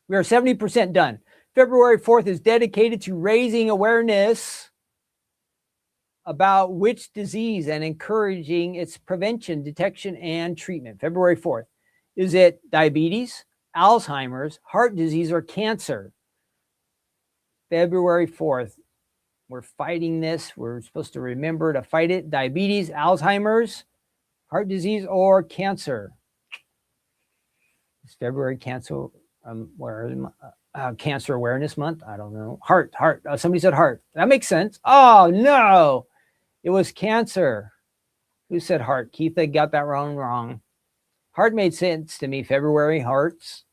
Speaker 1: We are 70% done. February 4th is dedicated to raising awareness about which disease and encouraging its prevention, detection, and treatment. February 4th. Is it diabetes, Alzheimer's, heart disease, or cancer? February 4th. We're fighting this. We're supposed to remember to fight it. Diabetes, Alzheimer's, heart disease, or cancer. Is February cancer Cancer Awareness Month? I don't know. Heart. Somebody said heart. That makes sense. Oh, no. It was cancer. Who said heart? Keitha got that wrong. Heart made sense to me. February, hearts.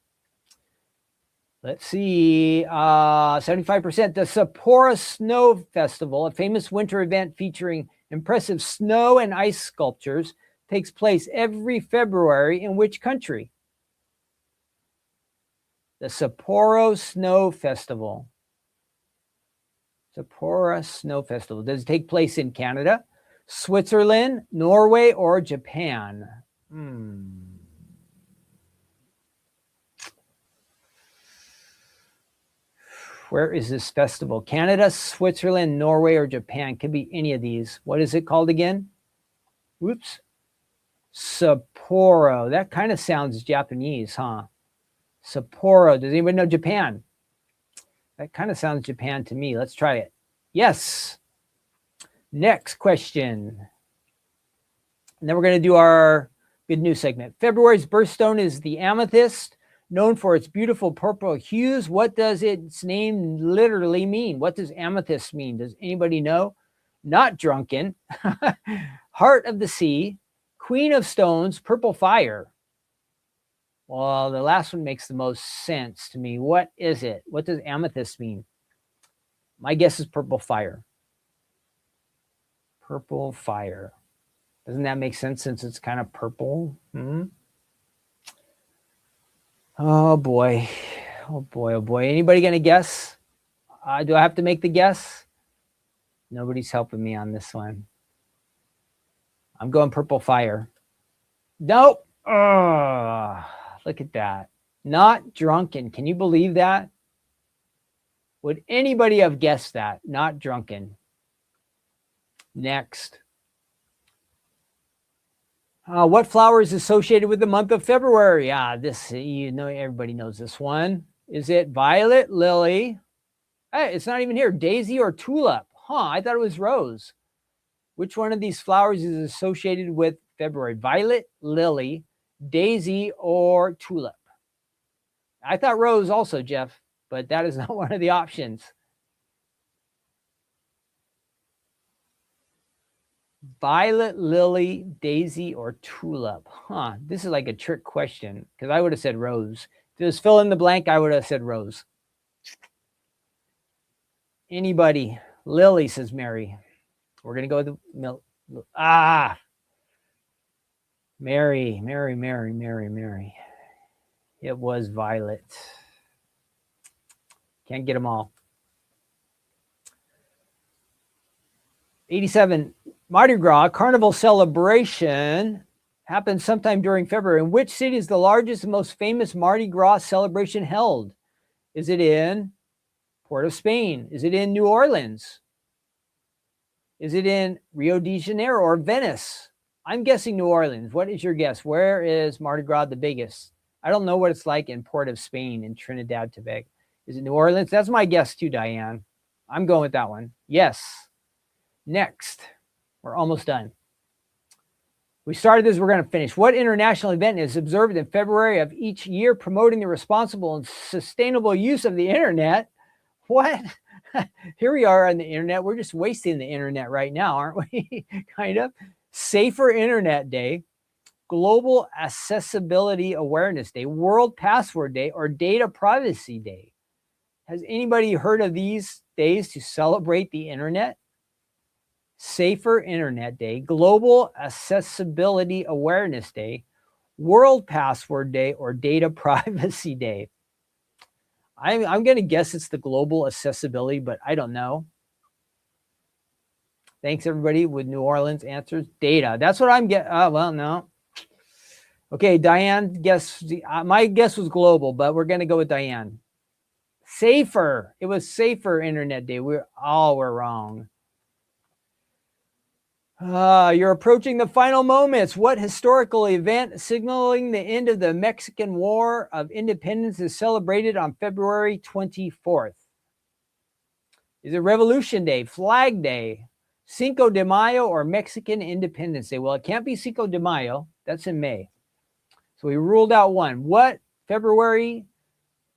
Speaker 1: Let's see. 75%. The Sapporo Snow Festival, a famous winter event featuring impressive snow and ice sculptures, takes place every February in which country? The Sapporo Snow Festival. Sapporo Snow Festival. Does it take place in Canada, Switzerland, Norway, or Japan? Where is this festival? Canada, Switzerland, Norway, or Japan? Could be any of these. What is it called again? Whoops. Sapporo. That kind of sounds Japanese, huh? Sapporo. Does anybody know Japan? That kind of sounds Japan to me. Let's try it. Yes. Next question. And then we're going to do our good news segment. February's birthstone is the amethyst, known for its beautiful purple hues. What does its name literally mean? What does amethyst mean? Does anybody know? Not drunken, heart of the sea, queen of stones, purple fire. Well, the last one makes the most sense to me. What is it? What does amethyst mean? My guess is purple fire. Purple fire. Doesn't that make sense since it's kind of purple? Oh boy. Oh boy, oh boy. Anybody gonna guess? Do I have to make the guess? Nobody's helping me on this one. I'm going purple fire. Nope. Look at that. Not drunken. Can you believe that? Would anybody have guessed that? Not drunken. Next. What flower is associated with the month of February? This, you know, everybody knows this one. Is it violet, lily? Hey, it's not even here. Daisy or tulip? I thought it was rose. Which one of these flowers is associated with February? Violet, lily, daisy, or tulip? I thought rose also, Jeff, but that is not one of the options. Violet, lily, daisy, or tulip? This is like a trick question because I would have said rose. If it was fill in the blank, I would have said rose. Anybody? Lily, says Mary. We're going to go with the milk. Mary. It was violet. Can't get them all. 87. Mardi Gras carnival celebration happens sometime during February. In which city is the largest and most famous Mardi Gras celebration held? Is it in Port of Spain? Is it in New Orleans? Is it in Rio de Janeiro or Venice? I'm guessing New Orleans. What is your guess? Where is Mardi Gras the biggest? I don't know what it's like in Port of Spain in Trinidad, Tobago. Is it New Orleans? That's my guess too, Diane. I'm going with that one. Yes. Next. We're almost done. We started this, we're going to finish. What international event is observed in February of each year promoting the responsible and sustainable use of the internet? What? Here we are on the internet. We're just wasting the internet right now, aren't we? Kind of. Safer Internet Day, Global Accessibility Awareness Day, World Password Day, or Data Privacy Day. Has anybody heard of these days to celebrate the internet? Safer Internet Day, Global Accessibility Awareness Day, World Password Day, or Data Privacy Day. I'm going to guess it's the global accessibility, but I don't know. Thanks, everybody, with New Orleans answers. Data. That's what I'm getting. Well, no. Okay, Diane, guess. My guess was global, but we're going to go with Diane. Safer. It was Safer Internet Day. We're wrong. You're approaching the final moments. What historical event signaling the end of the Mexican War of Independence is celebrated on February 24th? Is it Revolution Day, Flag Day, Cinco de Mayo, or Mexican Independence Day? Well, it can't be Cinco de Mayo. That's in May. So we ruled out one. What February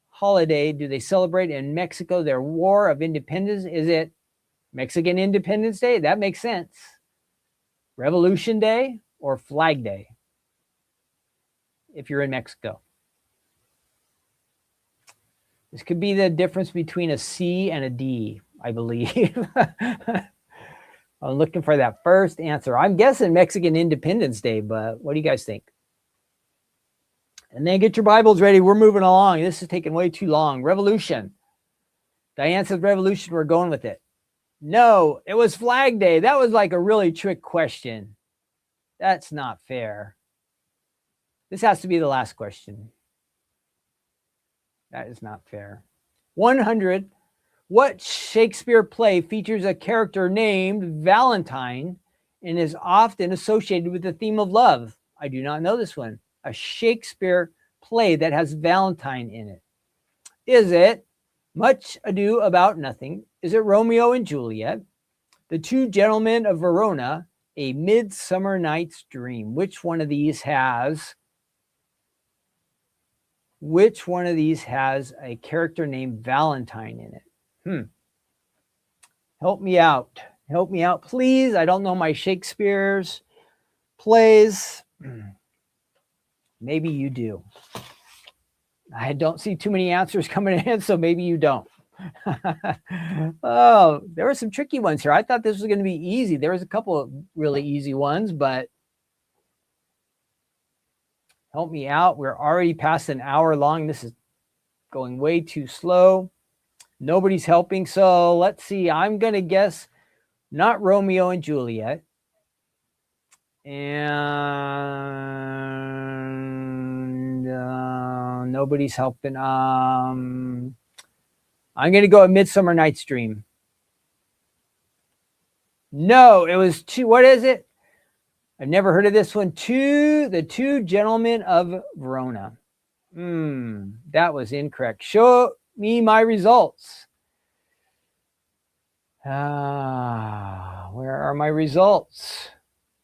Speaker 1: holiday do they celebrate in Mexico, their War of Independence? Is it Mexican Independence Day? That makes sense. Revolution Day or Flag Day if you're in Mexico. This could be the difference between a C and a D, I believe. I'm looking for that first answer. I'm guessing Mexican Independence Day, but what do you guys think? And then get your Bibles ready. We're moving along. This is taking way too long. Revolution. Diane says revolution. We're going with it. No, it was Flag Day. That was like a really trick question. That's not fair. This has to be the last question. That is not fair. 100. What Shakespeare play features a character named Valentine and is often associated with the theme of love? I do not know this one. A Shakespeare play that has Valentine in it. Is it Much Ado About Nothing? Is it Romeo and Juliet? The Two Gentlemen of Verona? A Midsummer Night's Dream? Which one of these has a character named Valentine in it? Help me out. Help me out, please. I don't know my Shakespeare's plays. Maybe you do. I don't see too many answers coming in, so maybe you don't. Oh, there were some tricky ones here. I thought this was going to be easy. There was a couple of really easy ones, but help me out. We're already past an hour long. This is going way too slow. Nobody's helping. So let's see. I'm going to guess not Romeo and Juliet. And nobody's helping. I'm going to go with Midsummer Night's Dream. No, it was two. What is it? I've never heard of this one. The Two Gentlemen of Verona. That was incorrect. Show me my results. Where are my results?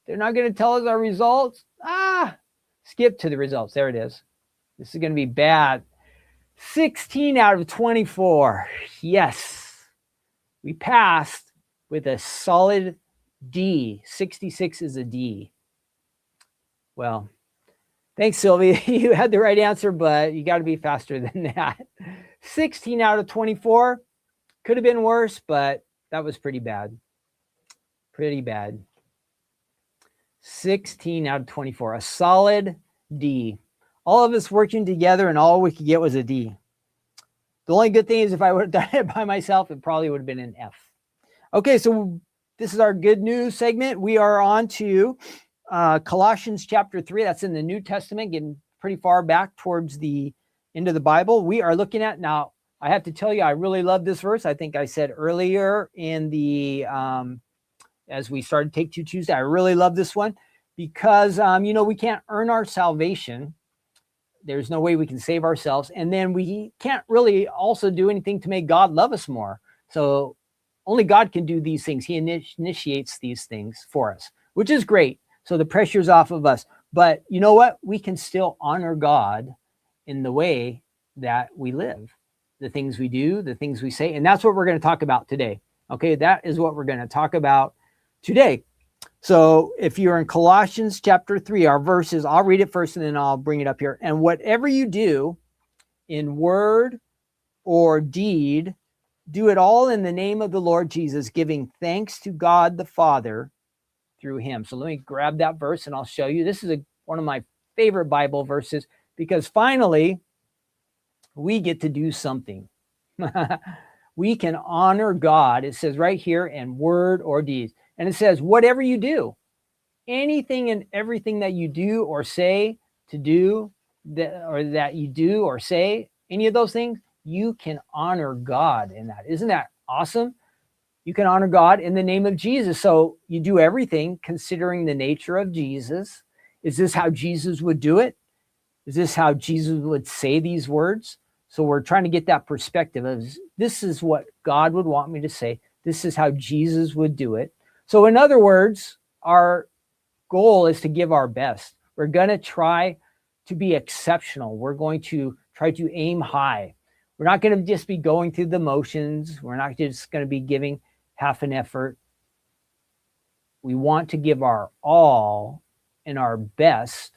Speaker 1: They're not going to tell us our results. Skip to the results. There it is. This is going to be bad. 16 out of 24. Yes. We passed with a solid D. 66 is a D. Well, thanks, Sylvia. You had the right answer, but you got to be faster than that. 16 out of 24. Could have been worse, but that was pretty bad. Pretty bad. 16 out of 24. A solid D. All of us working together, and all we could get was a D. The only good thing is if I would have done it by myself, it probably would have been an F. Okay, so this is our good news segment. We are on to Colossians chapter 3. That's in the New Testament, getting pretty far back towards the end of the Bible. We are looking at, now, I have to tell you, I really love this verse. I think I said earlier in the, as we started Take Two Tuesday, I really love this one because, we can't earn our salvation. There's no way we can save ourselves. And then we can't really also do anything to make God love us more. So only God can do these things. He initiates these things for us, which is great. So the pressure's off of us. But you know what? We can still honor God in the way that we live, the things we do, the things we say. And that's what we're going to talk about today. Okay, that is what we're going to talk about today. So if you're in Colossians chapter 3, our verses, I'll read it first and then I'll bring it up here. And whatever you do in word or deed, do it all in the name of the Lord Jesus, giving thanks to God the Father through him. So let me grab that verse and I'll show you. This is one of my favorite Bible verses because finally we get to do something. We can honor God. It says right here in word or deed. And it says, whatever you do, anything and everything that you do or say to do, that you do or say, any of those things, you can honor God in that. Isn't that awesome? You can honor God in the name of Jesus. So you do everything considering the nature of Jesus. Is this how Jesus would do it? Is this how Jesus would say these words? So we're trying to get that perspective of this is what God would want me to say. This is how Jesus would do it. So in other words, our goal is to give our best. We're going to try to be exceptional. We're going to try to aim high. We're not going to just be going through the motions. We're not just going to be giving half an effort. We want to give our all and our best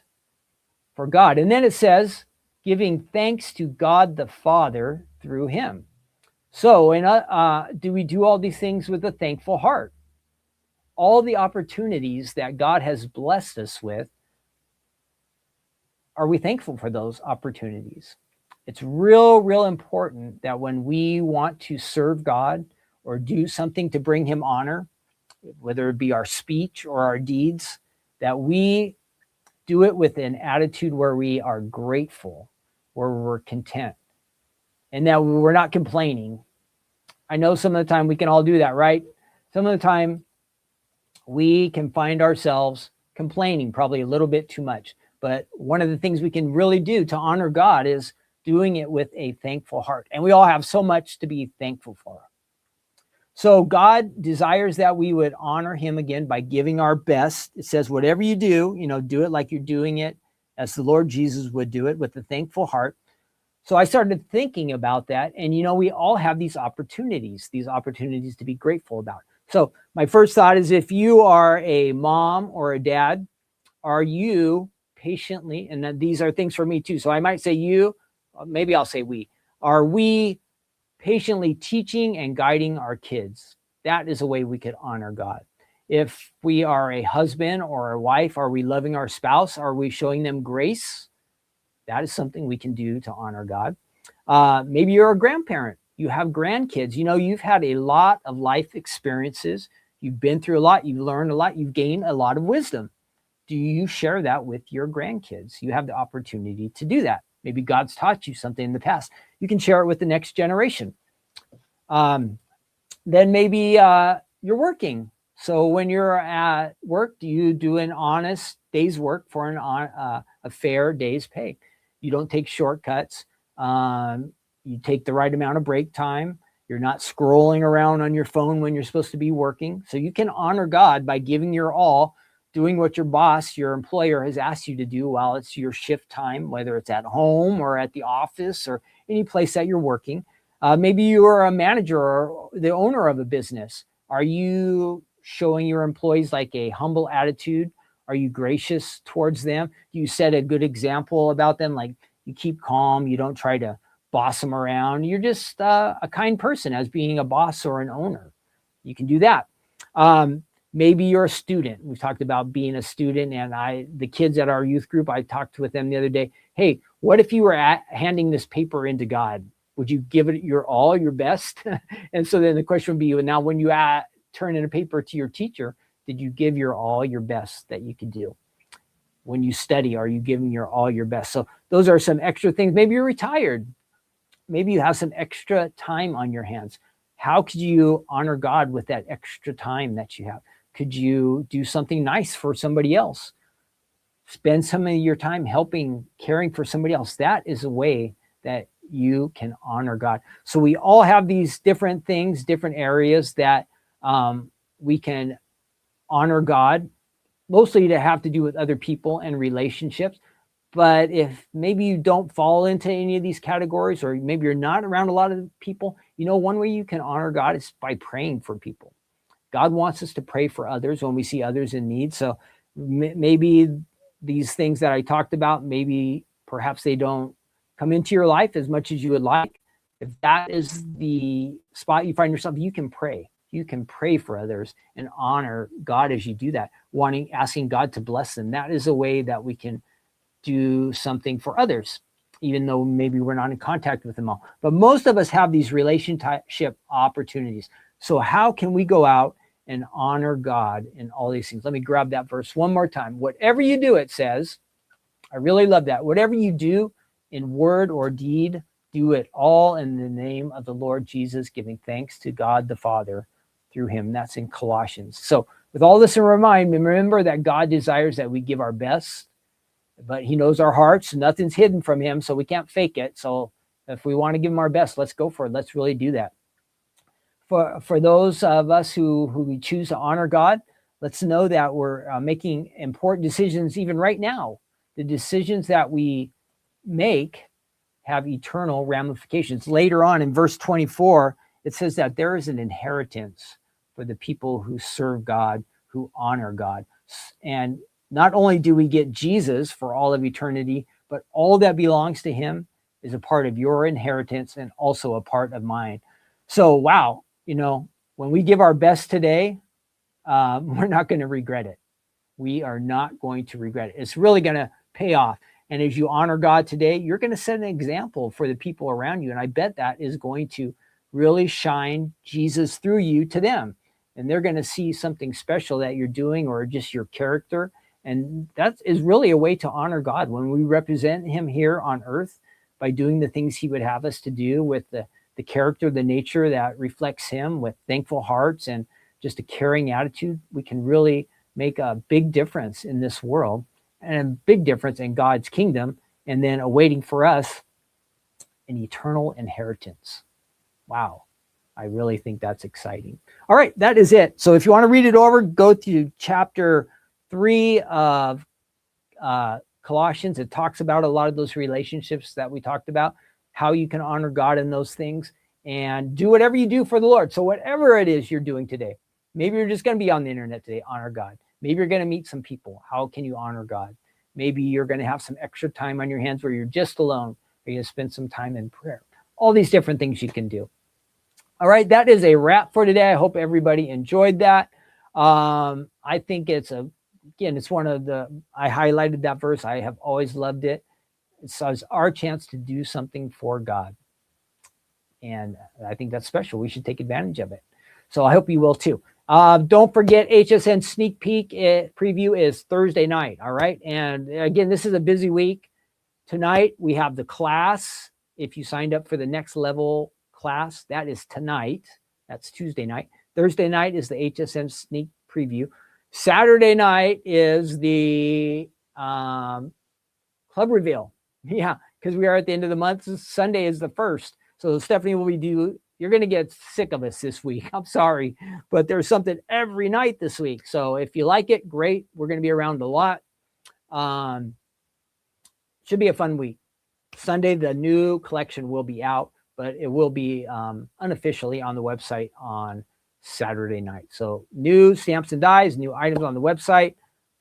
Speaker 1: for God. And then it says, giving thanks to God the Father through him. So do we do all these things with a thankful heart? All the opportunities that God has blessed us with, are we thankful for those opportunities? It's real important that when we want to serve God or do something to bring him honor, whether it be our speech or our deeds, that we do it with an attitude where we are grateful, where we're content, and that we're not complaining. I know some of the time we can all do that, right? Some of the time we can find ourselves complaining probably a little bit too much. But one of the things we can really do to honor God is doing it with a thankful heart. And we all have so much to be thankful for. So God desires that we would honor him again by giving our best. It says, whatever you do, do it like you're doing it as the Lord Jesus would do it, with a thankful heart. So I started thinking about that. And, we all have these opportunities to be grateful about. So my first thought is, if you are a mom or a dad, are you patiently, and these are things for me too. So I might say you, maybe I'll say we. Are we patiently teaching and guiding our kids? That is a way we could honor God. If we are a husband or a wife, are we loving our spouse? Are we showing them grace? That is something we can do to honor God. Maybe you're a grandparent. You have grandkids. You've had a lot of life experiences. You've been through a lot. You've learned a lot. You've gained a lot of wisdom. Do you share that with your grandkids? You have the opportunity to do that. Maybe God's taught you something in the past. You can share it with the next generation. Then maybe you're working. So when you're at work, do you do an honest day's work for a fair day's pay? You don't take shortcuts. You take the right amount of break time. You're not scrolling around on your phone when you're supposed to be working. So you can honor God by giving your all, doing what your boss, your employer has asked you to do while it's your shift time, whether it's at home or at the office or any place that you're working. Maybe you're a manager or the owner of a business. Are you showing your employees like a humble attitude? Are you gracious towards them? Do you set a good example about them? Like, you keep calm. You don't try to boss them around. You're just a kind person as being a boss or an owner. You can do that. Maybe you're a student. We've talked about being a student, and the kids at our youth group, I talked with them the other day. Hey, what if you were handing this paper into God? Would you give it your all, your best? And so then the question would be, now when you turn in a paper to your teacher, did you give your all, your best that you could do? When you study, are you giving your all, your best? So those are some extra things. Maybe you're retired. Maybe you have some extra time on your hands. How could you honor God with that extra time that you have? Could you do something nice for somebody else? Spend some of your time helping, caring for somebody else. That is a way that you can honor God. So we all have these different things, different areas that we can honor God, mostly to have to do with other people and relationships. But if maybe you don't fall into any of these categories, or maybe you're not around a lot of people, one way you can honor God is by praying for people. God wants us to pray for others when we see others in need. So maybe these things that I talked about, maybe perhaps they don't come into your life as much as you would like. If that is the spot you find yourself, you can pray. You can pray for others and honor God as you do that, asking God to bless them. That is a way that we can do something for others, even though maybe we're not in contact with them all. But most of us have these relationship opportunities. So how can we go out and honor God in all these things? Let me grab that verse one more time. Whatever you do, it says, I really love that. Whatever you do in word or deed, do it all in the name of the Lord Jesus, giving thanks to God the Father through him. That's in Colossians. So with all this in mind, remember that God desires that we give our best, but he knows our hearts. Nothing's hidden from him, so we can't fake it. So if we want to give him our best, let's go for it. Let's really do that. For those of us who we choose to honor God, let's know that we're making important decisions even right now. The decisions that we make have eternal ramifications. Later on in verse 24, it says that there is an inheritance for the people who serve God, who honor God. And not only do we get Jesus for all of eternity, but all that belongs to him is a part of your inheritance and also a part of mine. So, wow, when we give our best today, we're not going to regret it. We are not going to regret it. It's really going to pay off. And as you honor God today, you're going to set an example for the people around you. And I bet that is going to really shine Jesus through you to them. And they're going to see something special that you're doing, or just your character. And that is really a way to honor God when we represent him here on earth by doing the things he would have us to do with the character, the nature that reflects him, with thankful hearts and just a caring attitude. We can really make a big difference in this world, and a big difference in God's kingdom, and then awaiting for us an eternal inheritance. Wow. I really think that's exciting. All right, that is it. So if you want to read it over, go to chapter 3 of Colossians. It talks about a lot of those relationships that we talked about, how you can honor God in those things, and do whatever you do for the Lord. So whatever it is you're doing today, maybe you're just going to be on the internet today, honor God. Maybe you're going to meet some people. How can you honor God? Maybe you're going to have some extra time on your hands where you're just alone, or you spend some time in prayer. All these different things you can do. All right, that is a wrap for today. I hope everybody enjoyed that. I think it's one of I highlighted that verse. I have always loved it. It's our chance to do something for God. And I think that's special. We should take advantage of it. So I hope you will too. Don't forget, HSN sneak peek preview is Thursday night. All right. And again, this is a busy week. Tonight, we have the class. If you signed up for the next level class, that is tonight. That's Tuesday night. Thursday night is the HSN sneak preview. Saturday night is the club reveal. Yeah, because we are at the end of the month. Sunday is the 1st. So Stephanie will you're going to get sick of us this week. I'm sorry, but there's something every night this week. So if you like it, great. We're going to be around a lot. Should be a fun week. Sunday, the new collection will be out, but it will be unofficially on the website on Saturday night. So new stamps and dies, new items on the website,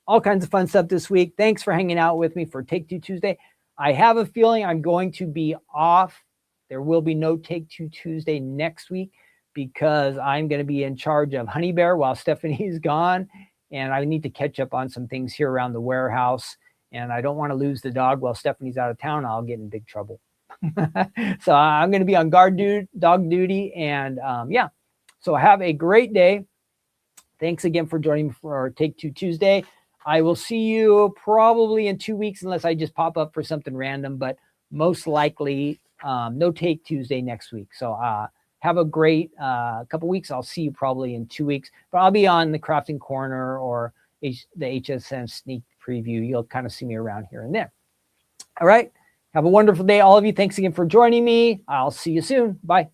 Speaker 1: all kinds of fun stuff this week. Thanks for hanging out with me for Take Two Tuesday. I have a feeling I'm going to be off. There will be no Take Two Tuesday next week because I'm going to be in charge of Honey Bear while Stephanie's gone. And I need to catch up on some things here around the warehouse. And I don't want to lose the dog while Stephanie's out of town. I'll get in big trouble. So I'm going to be on dog duty. And so have a great day. Thanks again for joining me for Take Two Tuesday. I will see you probably in 2 weeks, unless I just pop up for something random, but most likely no Take Tuesday next week. So have a great couple weeks. I'll see you probably in 2 weeks, but I'll be on the Crafting Corner or the HSN sneak preview. You'll kind of see me around here and there. All right. Have a wonderful day, all of you. Thanks again for joining me. I'll see you soon. Bye.